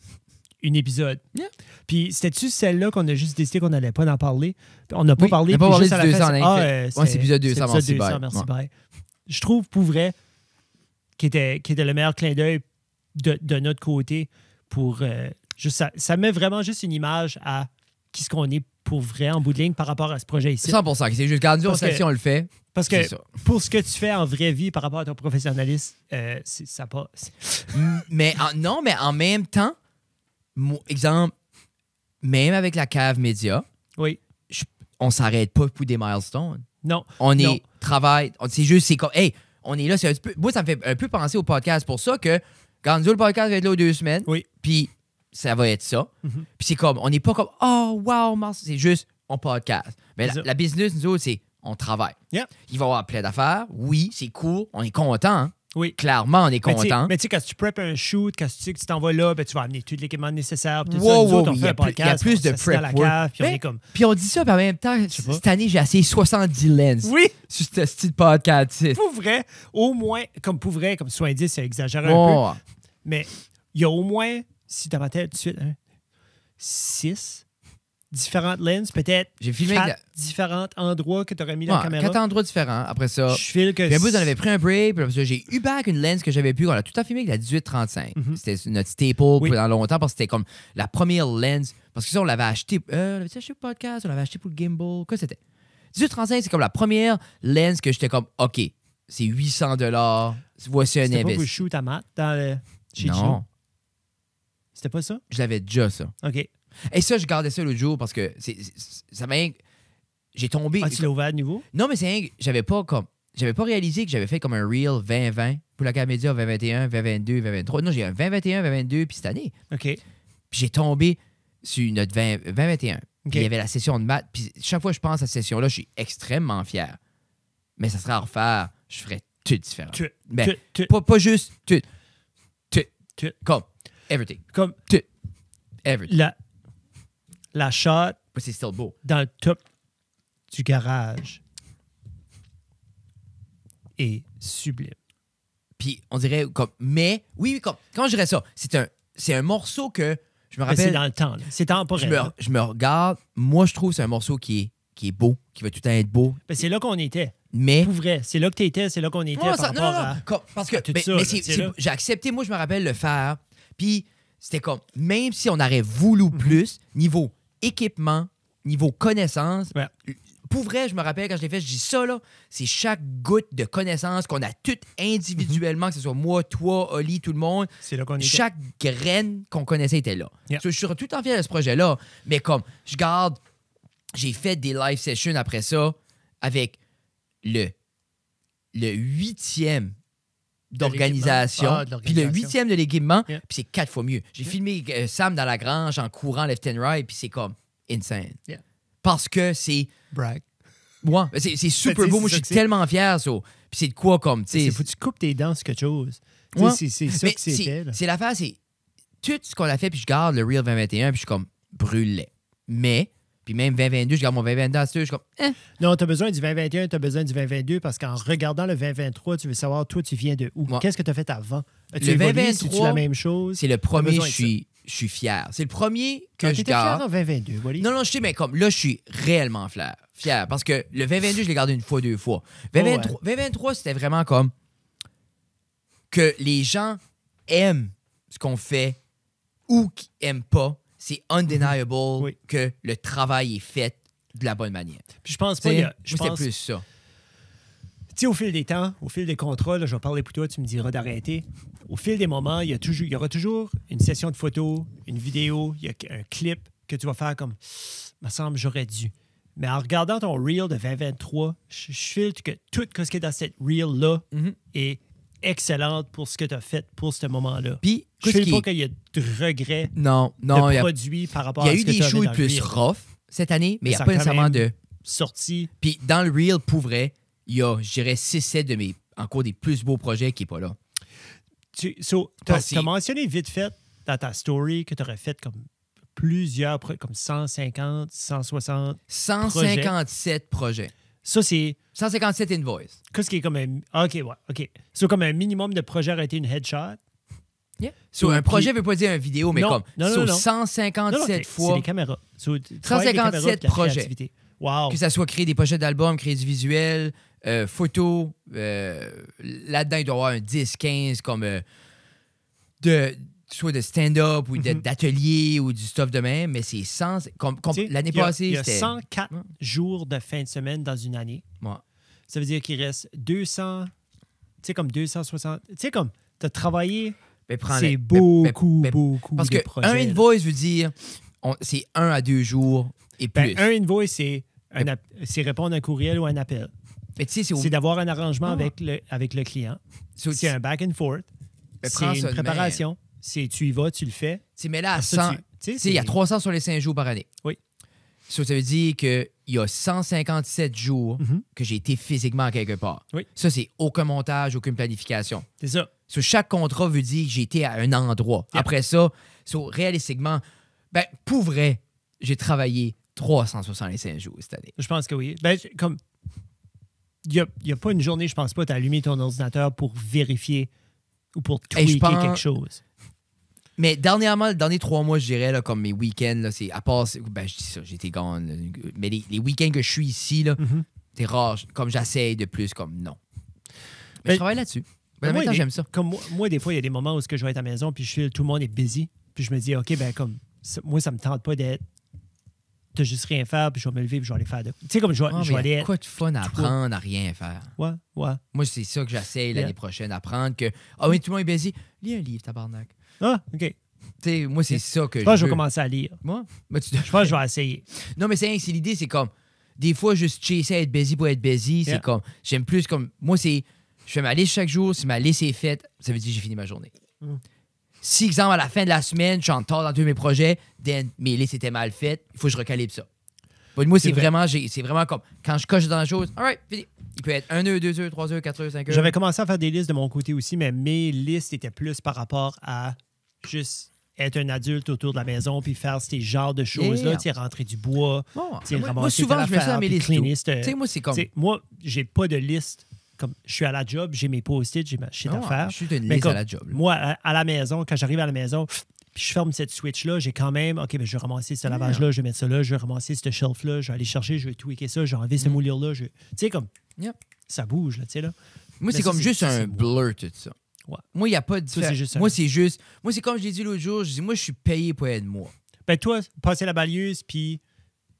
Speaker 2: un épisode.
Speaker 1: Yeah.
Speaker 2: Puis c'était-tu celle-là qu'on a juste décidé qu'on n'allait pas en parler? On n'a pas parlé.
Speaker 1: On n'a pas parlé du 200.
Speaker 2: C'est
Speaker 1: épisode 200, merci,
Speaker 2: merci, bye. Je trouve, pour vrai, qui était le meilleur clin d'œil de notre côté pour... juste ça met vraiment juste une image à qui ce qu'on est pour vrai en bout de ligne par rapport à ce projet ici.
Speaker 1: 100%. C'est juste quand nous, on le fait.
Speaker 2: Parce que pour ce que tu fais en vraie vie par rapport à ton professionnalisme, ça passe.
Speaker 1: mais en même temps, exemple, même avec la cave média,
Speaker 2: oui.
Speaker 1: On s'arrête pas pour des milestones.
Speaker 2: Non.
Speaker 1: C'est juste, c'est comme, hey, on est là, c'est un petit peu. Moi, ça me fait un peu penser au podcast pour ça que Ganzo, le podcast va être là aux 2 semaines.
Speaker 2: Oui.
Speaker 1: Puis ça va être ça.
Speaker 2: Mm-hmm.
Speaker 1: Puis c'est comme, on n'est pas comme, oh, wow, c'est juste, on podcast. Mais la business, nous autres, c'est, on travaille.
Speaker 2: Yeah.
Speaker 1: Il va y avoir plein d'affaires. Oui, c'est cool. On est content. Hein?
Speaker 2: Oui.
Speaker 1: Clairement, on est content.
Speaker 2: Mais tu sais, quand tu preppes un shoot, quand tu sais que tu t'en vas là, ben, tu vas amener tout l'équipement nécessaire. Tout
Speaker 1: on fait un podcast. Il y a plus de prep work. Puis on dit ça, puis en même temps, cette année, j'ai essayé 70 lens.
Speaker 2: Oui.
Speaker 1: Sur ce style podcast.
Speaker 2: Pour vrai, au moins, comme 70, c'est exagéré un peu. Mais il y a au moins, si dans ma tête, tout de suite, 6 différentes lenses, peut-être 4 différents endroits que tu aurais mis la caméra.
Speaker 1: 4 endroits différents. Après ça,
Speaker 2: je file que...
Speaker 1: Puis un bout, on avait pris un break. Puis après ça, j'ai eu back une lens que j'avais pu. On a tout à filmé avec la 18-35. Mm-hmm. C'était notre staple pendant longtemps parce que c'était comme la première lens. Parce que ça, on l'avait acheté. On l'avait acheté pour le podcast, on l'avait acheté pour le gimbal. Quoi c'était? 18-35, c'est comme la première lens que j'étais comme, OK, c'est $800. Voici un investissement.
Speaker 2: C'était pas pour shoot à Matt dans le cheat show? C'était pas ça?
Speaker 1: Je l'avais déjà, ça.
Speaker 2: OK.
Speaker 1: Et ça, je gardais ça l'autre jour parce que ça m'a... J'ai tombé...
Speaker 2: Ah, tu l'as ouvert à nouveau?
Speaker 1: Non, mais c'est j'avais pas réalisé que j'avais fait comme un reel 2020 pour la Camédia 2021, 2022, 2023. Non, j'ai un 2021, 2022, puis cette année.
Speaker 2: OK.
Speaker 1: Puis j'ai tombé sur notre 2021. Okay. Puis il y avait la session de maths. Puis chaque fois que je pense à cette session-là, je suis extrêmement fier. Mais ça serait à refaire, je ferais tout différent. Mais pas juste tout. Comme everything.
Speaker 2: Comme
Speaker 1: tout. Everything.
Speaker 2: La shot
Speaker 1: c'est still beau.
Speaker 2: Dans le top du garage est sublime.
Speaker 1: Puis on dirait comme... Mais, oui, comme, quand je dirais ça, c'est un morceau que je me rappelle...
Speaker 2: Mais c'est dans le temps. Là. C'est temporaire.
Speaker 1: Je me regarde. Moi, je trouve que c'est un morceau qui est beau, qui va tout le temps être beau.
Speaker 2: Ben, c'est là qu'on était.
Speaker 1: Mais...
Speaker 2: Pour vrai. C'est là que tu étais, c'est là qu'on était
Speaker 1: non, parce que j'ai accepté, moi, je me rappelle le faire. Puis c'était comme, même si on aurait voulu plus, niveau équipement, niveau connaissance, pour vrai, je me rappelle quand je l'ai fait, je dis ça, là, c'est chaque goutte de connaissance qu'on a toutes individuellement, que ce soit moi, toi, Oli, tout le monde.
Speaker 2: C'est là qu'on était.
Speaker 1: Chaque graine qu'on connaissait était là.
Speaker 2: Yeah.
Speaker 1: Je suis tout en fier de ce projet-là, mais comme, je garde j'ai fait des live sessions après ça avec le 8e d'organisation, puis le 8e de l'équipement, puis c'est 4 fois mieux. J'ai filmé Sam dans la grange en courant left and right, puis c'est comme insane. Parce que c'est...
Speaker 2: Brag.
Speaker 1: Ouais, c'est super beau. Moi, je suis tellement fier, ça. Puis c'est de quoi comme, tu sais...
Speaker 2: Faut que tu coupes tes dents sur quelque chose.
Speaker 1: Ouais.
Speaker 2: C'est ça que c'était.
Speaker 1: C'est l'affaire, c'est... Tout ce qu'on a fait, puis je garde le Reel 2021, puis je suis comme, brûle-les. Mais... Puis même 2022, je garde mon 2022 à ce, je suis comme,
Speaker 2: Non, tu as besoin du 2021, tu as besoin du 2022 parce qu'en regardant le 2023, tu veux savoir, toi, tu viens de où? Ouais. Qu'est-ce que tu as fait avant?
Speaker 1: Le 2023,
Speaker 2: la même chose?
Speaker 1: C'est le premier, je suis fier. C'est le premier que je garde.
Speaker 2: Fier en 2022, Wally?
Speaker 1: Non, je sais, mais comme là, je suis réellement fier. Parce que le 2022, je l'ai gardé une fois, 2 fois. 2023, c'était vraiment comme que les gens aiment ce qu'on fait ou qu'ils n'aiment pas. C'est undeniable que le travail est fait de la bonne manière.
Speaker 2: Puis je pense pas...
Speaker 1: C'était plus ça.
Speaker 2: Tu sais, au fil des temps, au fil des contrats, là, je vais parler pour toi, tu me diras d'arrêter. Au fil des moments, il y aura toujours une session de photos, une vidéo, il y a un clip que tu vas faire comme « me semble, j'aurais dû ». Mais en regardant ton Reel de 2023, je filtre que tout ce qui est dans cette Reel-là est excellente pour ce que tu as fait pour ce moment-là.
Speaker 1: Puis,
Speaker 2: je ne pas qu'il y a de regrets
Speaker 1: de
Speaker 2: produits par rapport à ce que tu as
Speaker 1: Il y a eu des
Speaker 2: shows
Speaker 1: plus rough cette année, mais il n'y a pas nécessairement de...
Speaker 2: sorties.
Speaker 1: Puis dans le Reel, pour vrai, il y a, je dirais, 6-7 de mes encore des plus beaux projets qui n'est pas là.
Speaker 2: Tu as mentionné vite fait dans ta story que tu aurais fait comme plusieurs, comme 150, 160
Speaker 1: 157 projets.
Speaker 2: Ça, c'est...
Speaker 1: 157 invoices.
Speaker 2: Qu'est-ce qui est comme un... OK. C'est comme un minimum de projets aurait été une headshot.
Speaker 1: Yeah. Un projet ne veut pas dire une vidéo, mais comme...
Speaker 2: Non.
Speaker 1: 157 fois...
Speaker 2: C'est des caméras.
Speaker 1: 157 projets.
Speaker 2: Wow.
Speaker 1: Que ça soit créer des pochettes d'albums, créer du visuel, photos. Là-dedans, il doit y avoir un 10-15 comme... soit de stand-up ou d'atelier ou du stuff de même, mais c'est 100... L'année passée,
Speaker 2: il y a
Speaker 1: c'était...
Speaker 2: 104 jours de fin de semaine dans une année.
Speaker 1: Ouais.
Speaker 2: Ça veut dire qu'il reste 200... Tu sais, comme 260... Tu sais, comme, tu as travaillé... C'est beaucoup
Speaker 1: parce
Speaker 2: de
Speaker 1: projets. Parce qu'un invoice veut dire... c'est 1 à 2 jours et plus.
Speaker 2: Un invoice, c'est répondre à un courriel ou un appel. C'est d'avoir un arrangement avec le client. C'est un back and forth. C'est une préparation. Tu y vas, tu le fais.
Speaker 1: Mais là, à 100, il y a 300 sur les 5 jours par année.
Speaker 2: Oui.
Speaker 1: Ça veut dire qu'il y a 157 jours que j'ai été physiquement quelque part.
Speaker 2: Oui.
Speaker 1: Ça, c'est aucun montage, aucune planification.
Speaker 2: C'est ça.
Speaker 1: Chaque contrat veut dire que j'ai été à un endroit. Yep. Après ça, réalistiquement, pour vrai, j'ai travaillé 365 jours cette année.
Speaker 2: Je pense que oui. Comme il n'y a pas une journée, je pense pas, tu as allumé ton ordinateur pour vérifier ou pour tweaker quelque chose.
Speaker 1: Mais dernièrement, les derniers 3 mois, je dirais, là, comme mes week-ends, là, c'est à part... je dis ça, j'étais gone. Là, mais les week-ends que je suis ici, là, c'est rare. Comme j'essaye de plus, comme non. Mais je travaille là-dessus. Moi, j'aime ça.
Speaker 2: Comme moi, des fois, il y a des moments où je vais être à la maison puis tout le monde est busy. Puis je me dis, OK, moi, ça me tente pas de juste rien faire, puis je vais me lever, puis je vais aller faire de... Tu sais, comme je vais aller...
Speaker 1: quoi de fun à apprendre à rien faire?
Speaker 2: Ouais.
Speaker 1: Moi, c'est ça que j'essaye l'année prochaine, apprendre que... oui, tout le monde est busy. Lis un livre, tabarnak.
Speaker 2: Ah, OK.
Speaker 1: Tu sais, moi, c'est ça que
Speaker 2: je pense que je vais commencer à lire.
Speaker 1: Moi?
Speaker 2: Je pense que je vais essayer.
Speaker 1: Non, mais c'est l'idée, c'est comme... Des fois, juste chasser à être busy pour être busy, c'est comme... J'aime plus comme... Moi, c'est... Je fais ma liste chaque jour. Si ma liste est faite, ça veut dire que j'ai fini ma journée. Si, exemple, à la fin de la semaine, je suis en retard dans tous mes projets, mes listes étaient mal faites, il faut que je recalibre ça. Moi, c'est vraiment comme quand je coche dans la chose, all right, fini. Il peut être 1 heure, 2 heures, 3 heures, 4 heures, 5 heures.
Speaker 2: J'avais commencé à faire des listes de mon côté aussi, mais mes listes étaient plus par rapport à juste être un adulte autour de la maison puis faire ces genres de choses-là, rentrer du bois,
Speaker 1: moi, souvent, je mets ça dans mes listes. Moi, c'est comme...
Speaker 2: Moi, j'ai pas de liste. Comme je suis à la job, j'ai mes post-it, j'ai ma shit à faire.
Speaker 1: Je suis une liste à la job. Là.
Speaker 2: Moi, à la maison, quand j'arrive à la maison, puis je ferme cette switch-là, j'ai quand même, OK, je vais ramasser ce lavage-là, je vais mettre ça là, je vais ramasser ce shelf-là, je vais aller chercher, je vais tweaker ça, je vais enlever ce moulure-là. Tu sais, comme, ça bouge, là, tu sais, là.
Speaker 1: Moi, c'est comme juste un blur, tout ça.
Speaker 2: Ouais.
Speaker 1: Moi, il n'y a pas de... Moi, c'est juste... Moi, c'est comme je l'ai dit l'autre jour, je dis, moi, je suis payé pour être moi.
Speaker 2: Toi, passer la balieuse, puis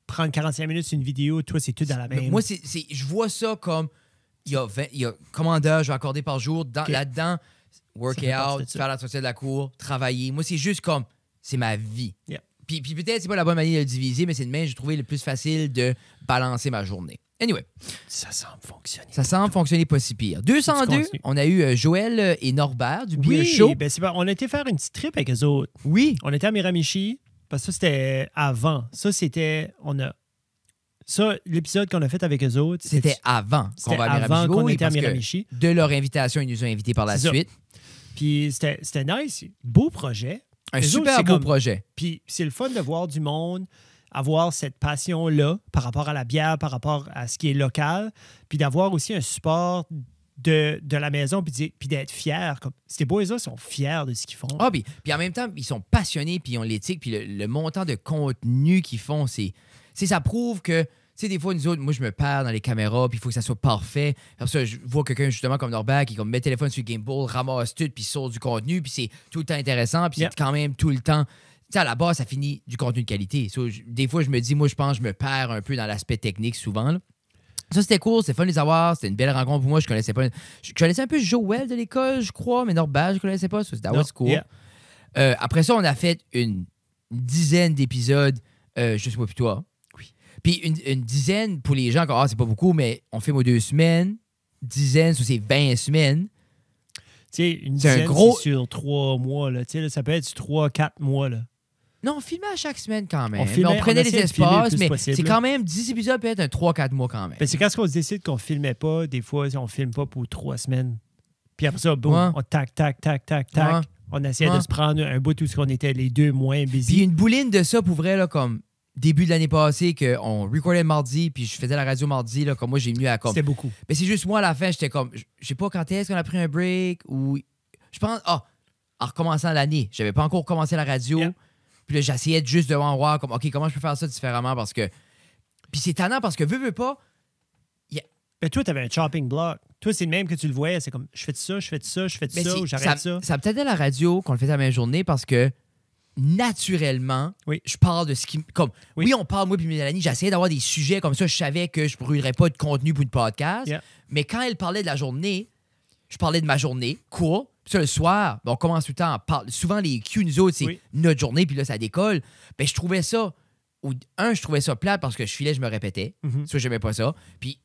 Speaker 2: prendre 45 minutes sur une vidéo, toi, c'est tout dans la même...
Speaker 1: Moi, je vois ça comme... Il y a combien d'heures je vais accorder par jour. Là-dedans, work out, faire la sortie de la cour, travailler. Moi, c'est juste comme... C'est ma vie.
Speaker 2: Yeah.
Speaker 1: Puis peut-être c'est pas la bonne manière de le diviser, mais c'est de même j'ai trouvé le plus facile de balancer ma journée. Anyway.
Speaker 2: Ça semble fonctionner.
Speaker 1: Ça semble fonctionner pas si pire. 202, on a eu Joël et Norbert du Beer
Speaker 2: Show. Oui, ben on a été faire une petite trip avec eux autres.
Speaker 1: Oui.
Speaker 2: On était à Miramichi, parce que ça, c'était avant. Ça, c'était... Ça, l'épisode qu'on a fait avec eux autres...
Speaker 1: C'était avant qu'on va à Miramichi.
Speaker 2: Avant qu'on était à Miramichi.
Speaker 1: De leur invitation, ils nous ont invités par la suite.
Speaker 2: Puis c'était nice. Beau projet.
Speaker 1: Un super beau projet.
Speaker 2: Puis c'est le fun de voir du monde avoir cette passion-là par rapport à la bière, par rapport à ce qui est local, puis d'avoir aussi un support de la maison, puis d'être fiers. Comme, ces boys-là sont fiers de ce qu'ils font.
Speaker 1: Ah, puis en même temps, ils sont passionnés, puis ils ont l'éthique, puis le montant de contenu qu'ils font, ça prouve que, tu sais, des fois, nous autres, moi, je me perds dans les caméras, puis il faut que ça soit parfait. Comme ça, je vois quelqu'un, justement, comme Norbert, qui met le téléphone sur le gimbal, ramasse tout, puis sort du contenu, puis c'est tout le temps intéressant, puis c'est quand même tout le temps... Tu sais, à la base, ça finit du contenu de qualité. Des fois, je me dis, moi, je pense que je me perds un peu dans l'aspect technique souvent. Là. Ça, c'était cool, c'était fun de les avoir. C'était une belle rencontre pour moi. Je connaissais un peu Joël de l'école, je crois, mais Norbert, je connaissais pas. Ça, c'était cool. Yeah. Après ça, on a fait une dizaine d'épisodes, je sais pas plus toi. Oui. Puis une dizaine, pour les gens, c'est pas beaucoup, mais on filme aux 2 semaines. Dizaine, ça, c'est 20 semaines.
Speaker 2: Tu sais, une dizaine, c'est sur 3 mois. Là. Tu sais, ça peut être sur 3-4 mois. Là.
Speaker 1: Non, on filmait à chaque semaine quand même. On prenait les espaces, mais c'est quand même 10 épisodes, peut-être un 3-4 mois quand même.
Speaker 2: Ben, c'est quand on se décide qu'on ne filmait pas, des fois, on ne filme pas pour 3 semaines. Puis après ça, boum, on tac. On essayait de se prendre un bout tout ce qu'on était les deux moins busy.
Speaker 1: Puis une bouline de ça pour vrai, là, comme début de l'année passée, qu'on recordait mardi, puis je faisais la radio mardi, là, comme moi, j'ai venu à comme...
Speaker 2: C'était beaucoup.
Speaker 1: Mais c'est juste moi, à la fin, j'étais comme... Je sais pas quand est-ce qu'on a pris un break, ou... Je pense... en recommençant l'année. J'avais pas encore commencé la radio. Yeah. Puis là, j'essayais juste de voir comme, OK, comment je peux faire ça différemment parce que... Puis c'est tannant parce que veux pas...
Speaker 2: Ben toi, t'avais un chopping block. Toi, c'est le même que tu le voyais. C'est comme, je fais ça, ou j'arrête ça.
Speaker 1: Ça peut-être à la radio qu'on le fait à la même journée parce que naturellement, je parle de ce qui... Comme, oui, on parle, moi puis Mélanie, j'essayais d'avoir des sujets comme ça. Je savais que je ne brûlerais pas de contenu pour une podcast. Yeah. Mais quand elle parlait de la journée, je parlais de ma journée, cool. Puis ça, le soir, on commence tout le temps à parler. Souvent, les cues, nous autres, c'est notre journée, puis là, ça décolle. Ben, je trouvais ça... je trouvais ça plate parce que je filais, je me répétais. Ça, j'aimais pas ça. Puis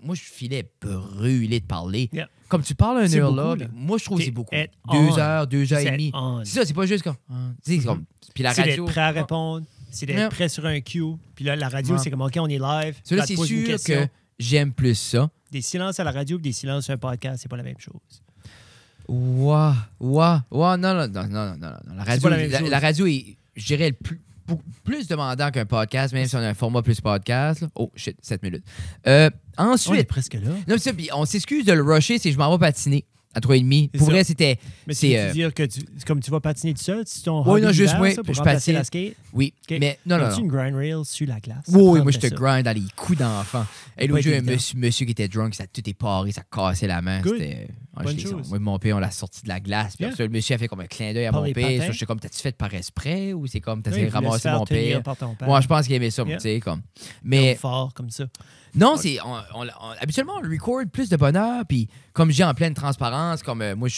Speaker 1: moi, je filais brûlé de parler. Yeah. Comme tu parles une heure là, moi, je trouve que c'est beaucoup. 2 heures, 2 heures et demie. C'est ça, c'est pas juste comme... Puis la radio...
Speaker 2: C'est d'être prêt à répondre, c'est d'être prêt sur un cue. Puis là, la radio, c'est comme, OK, on est live.
Speaker 1: Ça, là, c'est sûr que j'aime plus ça.
Speaker 2: Des silences à la radio et des silences sur un podcast, c'est pas la même chose.
Speaker 1: Non. La radio est, je dirais, plus demandant qu'un podcast, même si on a un format plus podcast. Là. Oh, shit, 7 minutes. Ensuite...
Speaker 2: On est presque là.
Speaker 1: Non, ça, on s'excuse de le rusher, c'est je m'en vais patiner à 3,5. Pour vrai, c'était...
Speaker 2: Mais c'est dire que comme tu vas patiner tout seul, si ton
Speaker 1: oui, non, juste,
Speaker 2: je patine la skate?
Speaker 1: Oui,
Speaker 2: okay.
Speaker 1: Mais non.
Speaker 2: As-tu une grind rail sur la glace?
Speaker 1: Oui, moi, je te grind dans les coups d'enfant. Et l'autre jour, un monsieur qui était drunk, ça tout est paré, ça cassait la main. C'était... Moi, mon père, on l'a sorti de la glace. Puis le monsieur a fait comme un clin d'œil à mon père. J'étais comme, t'as-tu fait par exprès ou c'est comme, t'as essayé de ramasser mon père? Moi, je pense qu'il aimait ça, tu sais, comme. Mais.
Speaker 2: Fort comme ça.
Speaker 1: Non, c'est. Habituellement, on record plus de bonheur. Puis, comme je dis en pleine transparence, comme moi, je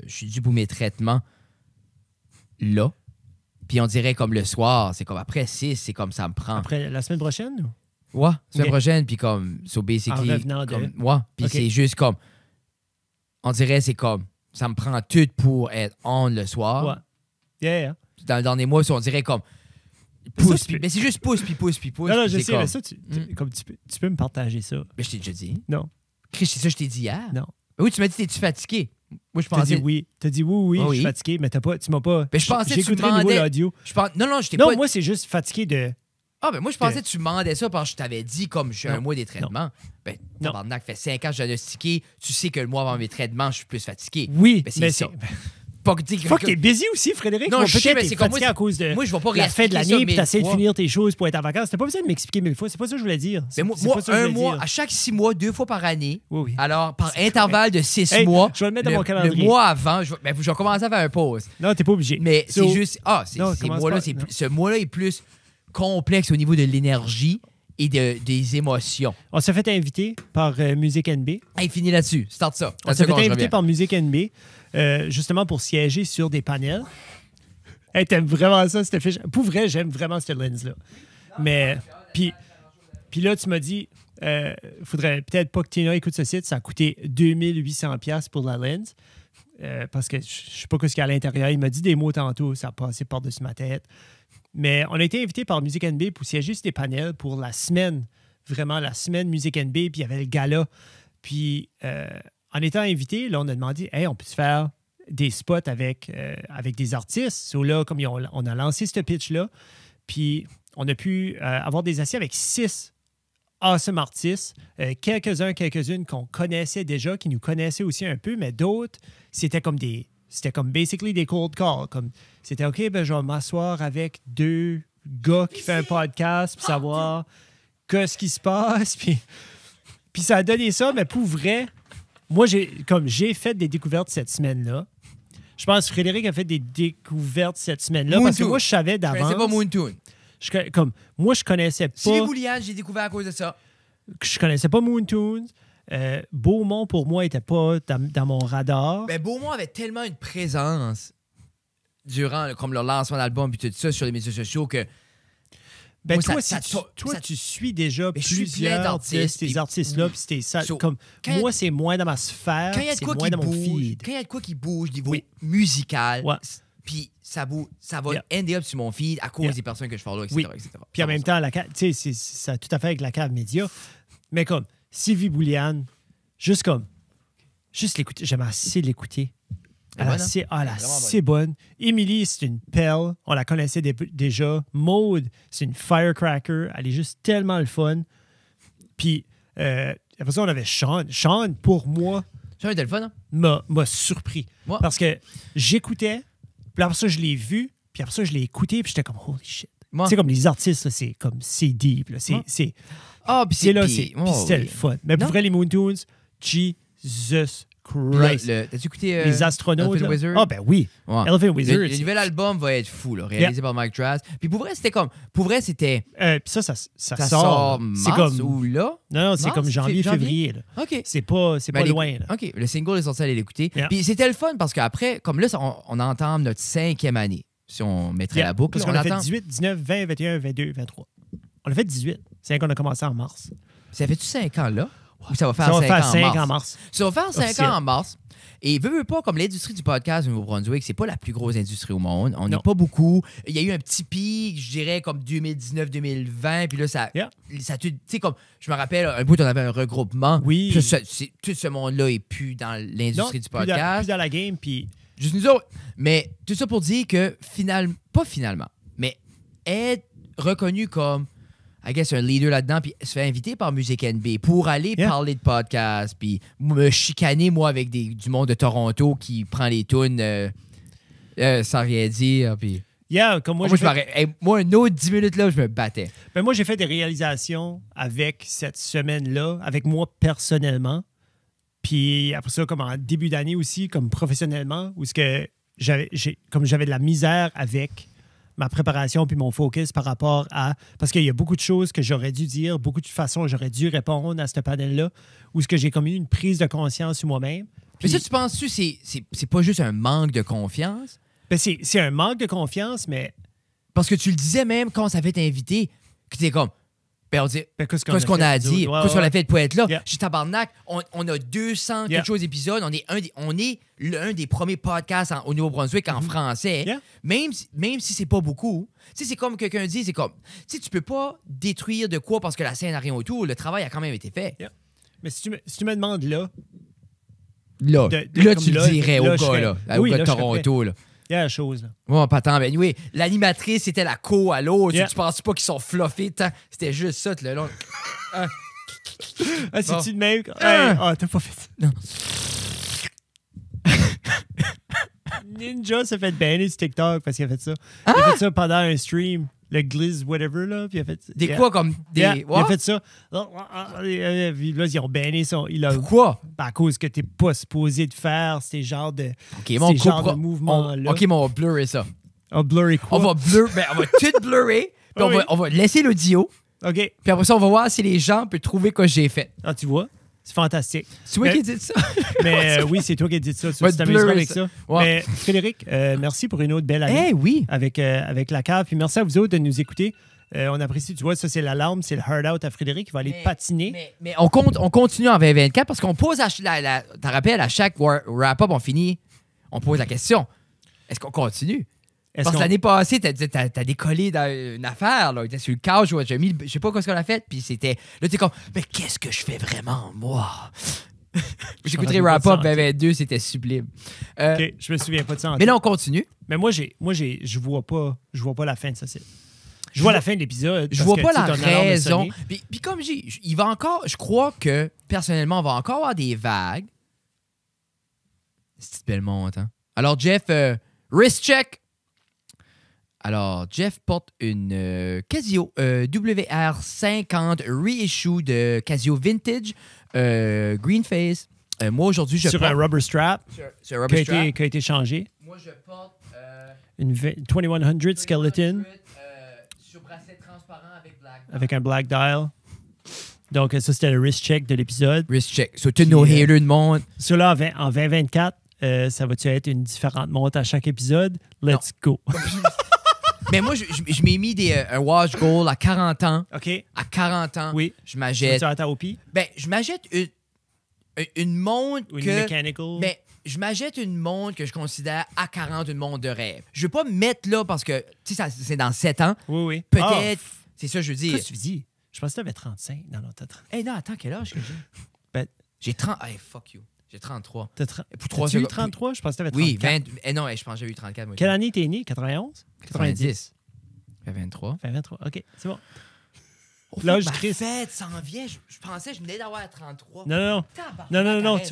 Speaker 1: suis dû pour mes traitements là. Puis, on dirait comme le soir, c'est comme après 6, c'est comme ça me prend.
Speaker 2: Après la semaine prochaine?
Speaker 1: Ouais, la semaine prochaine. Puis, comme, so basically.
Speaker 2: En revenant de.
Speaker 1: Ouais, puis c'est juste comme. On dirait c'est comme, ça me prend tout pour être on le soir.
Speaker 2: Ouais. Yeah.
Speaker 1: Dans le dernier mois, on dirait comme, pousse, mais c'est juste pousse.
Speaker 2: Non, je sais, mais ça, comme tu peux me partager ça.
Speaker 1: Mais je t'ai déjà dit.
Speaker 2: Non.
Speaker 1: Chris, c'est ça que je t'ai dit hier.
Speaker 2: Non.
Speaker 1: Mais oui, tu m'as dit, t'es-tu fatigué? Moi, je pensais...
Speaker 2: T'as dit oui, je suis fatigué, mais tu m'as pas...
Speaker 1: Mais je pensais que tu
Speaker 2: demandais... l'audio.
Speaker 1: Non, je t'ai
Speaker 2: pas...
Speaker 1: Non,
Speaker 2: moi, c'est juste fatigué de...
Speaker 1: Ah, ben moi, je pensais que tu demandais ça parce que je t'avais dit, comme je suis un mois des traitements. Ben, tabarnak, fait 5 ans que je suis diagnostiqué, tu sais que le mois avant mes traitements, je suis plus fatigué.
Speaker 2: Oui,
Speaker 1: mais c'est ça.
Speaker 2: Faut que t'es busy aussi, Frédéric.
Speaker 1: Non, je sais, mais
Speaker 2: c'est fatigué à cause de la fin de l'année, puis t'essaies de finir tes choses pour être en vacances. T'as pas besoin de m'expliquer 1000 fois. C'est pas ça que je voulais dire.
Speaker 1: Mais moi, un mois, à chaque 6 mois, 2 fois par année. Oui. Alors, par intervalle de 6 mois.
Speaker 2: Je vais le mettre dans mon calendrier.
Speaker 1: Le mois avant, je vais commencer à faire un pause.
Speaker 2: Non, t'es pas obligé.
Speaker 1: Mais c'est juste... ce mois-là est plus complexe au niveau de l'énergie et des émotions.
Speaker 2: On s'est fait inviter par Musique NB.
Speaker 1: Hey, fini là-dessus. Start ça.
Speaker 2: On s'est fait inviter par Musique NB, justement pour siéger sur des panels. Hey, t'aimes vraiment ça, cette fiche? Pour vrai, j'aime vraiment cette lens-là. Mais, puis là, tu m'as dit, faudrait peut-être pas que Tina écoute ce site. Ça a coûté 2800$ pour la lens. Parce que je sais pas ce qu'il y a à l'intérieur. Il m'a dit des mots tantôt, ça a passé par-dessus ma tête. Mais on a été invité par Music NB pour siéger sur des panels pour la semaine, vraiment la semaine Music NB, puis il y avait le gala. Puis en étant invité, là, on a demandé, hey, on peut se faire des spots avec des artistes. So, là, comme on a lancé ce pitch-là, puis on a pu avoir des assis avec 6 awesome artistes, quelques-unes qu'on connaissait déjà, qui nous connaissaient aussi un peu, mais d'autres, c'était comme basically des cold calls. Comme, c'était OK, ben, je vais m'asseoir avec 2 gars qui font un podcast pour savoir ce qui se passe. Puis ça a donné ça, mais pour vrai, moi, j'ai fait des découvertes cette semaine-là. Je pense que Frédéric a fait des découvertes cette semaine-là parce que moi, je savais d'avance.
Speaker 1: C'est pas Moontoon.
Speaker 2: Moi, je connaissais pas...
Speaker 1: C'est Boulian, j'ai découvert à cause de ça.
Speaker 2: Je connaissais pas Moontoons. Beaumont, pour moi, n'était pas dans mon radar.
Speaker 1: Ben, Beaumont avait tellement une présence durant comme leur lancement d'album et tout ça sur les médias sociaux que...
Speaker 2: Ben,
Speaker 1: moi,
Speaker 2: toi, tu suis déjà plusieurs
Speaker 1: d'artistes.
Speaker 2: Ces artistes-là. Moi, c'est moins dans ma sphère. C'est moins dans mon feed.
Speaker 1: Quand il y a de quoi qui bouge niveau musical...
Speaker 2: Ouais.
Speaker 1: Puis ça va end up sur mon feed à cause des personnes que je follow, etc. etc.
Speaker 2: Puis en même temps, ça a tout à fait avec la cave média. Mais comme Sylvie Bouliane, juste l'écouter. J'aime assez l'écouter. Elle est assez bonne. Émilie, c'est une perle. On la connaissait déjà. Maude, c'est une firecracker. Elle est juste tellement le fun. Puis après ça, on avait Sean. Sean, pour moi,
Speaker 1: Sean était le fun, hein?
Speaker 2: m'a surpris.
Speaker 1: Moi?
Speaker 2: Parce que j'écoutais, puis après ça, je l'ai vu, puis après ça, je l'ai écouté, puis j'étais comme, holy shit. Tu sais, comme les artistes, là, c'est deep. Là, c'est là, c'était le fun. Mais pour vrai, les Moontoons, Jesus Christ.
Speaker 1: T'as-tu écouté
Speaker 2: les astronautes?
Speaker 1: Elephant Wizard?
Speaker 2: Ah, ben oui.
Speaker 1: Ouais.
Speaker 2: Elephant Wizard.
Speaker 1: Le nouvel album va être fou, là, réalisé par Mike Trask. Puis pour vrai, c'était comme. Pour vrai, c'était.
Speaker 2: Puis ça sort.
Speaker 1: C'est comme. Ou là?
Speaker 2: Non, c'est comme janvier, février. Là.
Speaker 1: OK.
Speaker 2: C'est pas loin. Là.
Speaker 1: OK. Le single est sorti à aller l'écouter. Puis c'était le fun parce qu'après, comme là, on entend notre 5e année. Si on mettrait la boucle.
Speaker 2: Parce qu'on a fait 18, 19, 20, 21, 22, 23. On a fait 18. C'est qu'on a commencé en mars.
Speaker 1: Ça fait-tu 5 ans là? Ou ça va faire 5 ans en mars? Ça va faire 5 ans en mars. Et veux pas, comme l'industrie du podcast au Nouveau-Brunswick, c'est pas la plus grosse industrie au monde. On n'est pas beaucoup. Il y a eu un petit pic, je dirais, comme 2019-2020. Puis là, ça tu sais, comme, je me rappelle, un bout, on avait un regroupement.
Speaker 2: Oui.
Speaker 1: Puis tout ce monde-là est plus dans l'industrie du podcast.
Speaker 2: Plus dans la game, puis...
Speaker 1: Juste nous autres. Mais tout ça pour dire que, pas finalement, mais être reconnu comme... I guess un leader là-dedans, puis se fait inviter par Music NB pour aller parler de podcast, puis me chicaner, moi, avec du monde de Toronto qui prend les tunes sans rien dire. Puis...
Speaker 2: comme moi,
Speaker 1: moi, un autre 10 minutes là, je me battais.
Speaker 2: Ben moi, j'ai fait des réalisations avec cette semaine-là, avec moi personnellement. Puis après ça, comme en début d'année aussi, comme professionnellement, où j'avais de la misère avec ma préparation puis mon focus par rapport à... Parce qu'il y a beaucoup de choses que j'aurais dû dire, beaucoup de façons j'aurais dû répondre à ce panel-là, où j'ai comme eu une prise de conscience sur moi-même.
Speaker 1: Mais ça, tu penses-tu, c'est pas juste un manque de confiance?
Speaker 2: Ben c'est un manque de confiance, mais...
Speaker 1: Parce que tu le disais même quand ça fait t'inviter, que t'es comme... Ben on dit, qu'est-ce qu'on a dit? Qu'est-ce qu'on a fait pour être là? J'ai tabarnak, on a 200 quelque chose d'épisodes. On est l'un des premiers podcasts au Nouveau-Brunswick en français. Même si c'est pas beaucoup. Tu sais, c'est comme quelqu'un dit, c'est comme... Tu sais, tu peux pas détruire de quoi parce que la scène n'a rien autour. Le travail a quand même été fait.
Speaker 2: Mais si tu me demandes là...
Speaker 1: Là, tu le dirais au gars, là. Au gars de Toronto, là.
Speaker 2: Il y a la chose, là.
Speaker 1: Ouais, pas tant. Ben oui, l'animatrice, c'était la co à l'autre. Tu penses pas qu'ils sont fluffés tant. C'était juste ça, là.
Speaker 2: C'est-tu de même? T'as pas fait ça.
Speaker 1: Non.
Speaker 2: Ninja s'est fait banner sur TikTok parce qu'il a fait ça. Il a fait ça pendant un stream. Le Glizz, whatever, là. Puis il a fait...
Speaker 1: quoi, comme des...
Speaker 2: Il a fait ça. Là, ils ont banné son...
Speaker 1: Pourquoi?
Speaker 2: À cause que t'es pas supposé de faire ces genres de...
Speaker 1: de
Speaker 2: mouvements-là.
Speaker 1: OK, mais on va blurrer ça.
Speaker 2: On blurrer quoi?
Speaker 1: On va tout blurrer, puis on va laisser l'audio.
Speaker 2: OK.
Speaker 1: Puis après ça, on va voir si les gens peuvent trouver ce que j'ai fait.
Speaker 2: Ah, tu vois? C'est fantastique.
Speaker 1: C'est toi qui dis ça?
Speaker 2: Mais oui, c'est toi qui dis ça. Tu t'amuseras avec ça. Ouais. Mais Frédéric, merci pour une autre belle année.
Speaker 1: Oui.
Speaker 2: Avec la cave. Puis merci à vous autres de nous écouter. On apprécie, tu vois, ça c'est l'alarme, c'est le hard out à Frédéric qui va aller patiner.
Speaker 1: Mais on continue en 2024 parce qu'on pose t'en rappelles, à chaque wrap-up, on finit, on pose la question. Est-ce qu'on continue? Parce que l'année passée, t'as décollé dans une affaire, là. T'étais sur le couch, je sais pas quoi ce qu'on a fait, puis c'était... Là, t'es comme, mais qu'est-ce que je fais vraiment, moi? J'écouterai wrap-up 2022, c'était sublime.
Speaker 2: OK, je me souviens pas de ça.
Speaker 1: Mais là, on continue.
Speaker 2: Mais moi, je vois pas la fin de ça. Je vois la fin de l'épisode.
Speaker 1: Je vois pas la raison. Puis comme il va encore... Je crois que, personnellement, on va encore avoir des vagues. C'est belle monte, hein? Alors, Jeff, wrist check. Alors, Jeff porte une Casio WR50 reissue de Casio Vintage Green Face. Moi, aujourd'hui, je porte...
Speaker 2: Sur un rubber strap.
Speaker 1: Sur un rubber strap.
Speaker 2: Qui a été changé.
Speaker 1: Moi, je porte...
Speaker 2: une 2100 Skeleton.
Speaker 1: Sur bracelet transparent
Speaker 2: avec un black dial. Donc, ça, c'était le wrist check de l'épisode.
Speaker 1: Wrist check. So, tous nos haters de monde.
Speaker 2: Ça, là, en 2024, ça va-tu être une différente montre à chaque épisode? Let's go.
Speaker 1: Mais moi, je m'ai mis un watch goal à 40 ans.
Speaker 2: OK.
Speaker 1: À 40 ans,
Speaker 2: oui.
Speaker 1: Je m'achète...
Speaker 2: Tu vas à ta OP?
Speaker 1: Ben, je m'achète une montre
Speaker 2: ou une mechanical?
Speaker 1: Ben, je m'achète une montre que je considère à 40 une montre de rêve. Je veux pas me mettre là parce que, tu sais, c'est dans 7 ans.
Speaker 2: Oui.
Speaker 1: Peut-être... C'est ça, je veux dire.
Speaker 2: Qu'est-ce que tu dis? Je pensais que tu avais 35. Non, t'as 30.
Speaker 1: Hey, non, attends, quel âge que j'ai?
Speaker 2: Ben,
Speaker 1: j'ai 30... Hey, fuck you. J'ai 33.
Speaker 2: T'as-tu eu 33? Je pensais que tu avais 34.
Speaker 1: Oui, non, je pense que j'ai eu 34. Moi,
Speaker 2: quelle année t'es né? 91?
Speaker 1: 90. 23.
Speaker 2: 23. OK, c'est bon.
Speaker 1: Là, ma fête s'en vient. Je pensais que je venais d'avoir 33.
Speaker 2: Non. Tu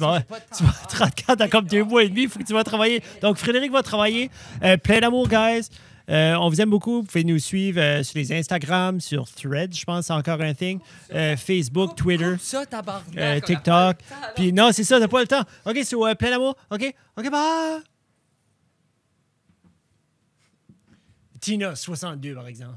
Speaker 2: vas avoir 34 dans comme 2 mois et demi. Il faut que tu vas travailler. Donc, Frédéric va travailler. Plein d'amour, guys. On vous aime beaucoup. Vous pouvez nous suivre sur les Instagram, sur Threads, je pense, c'est encore un thing. Facebook, Twitter, TikTok. Puis non, c'est ça, t'as pas le temps. OK, c'est plein d'amour. OK, bye. Tina, 62, par exemple.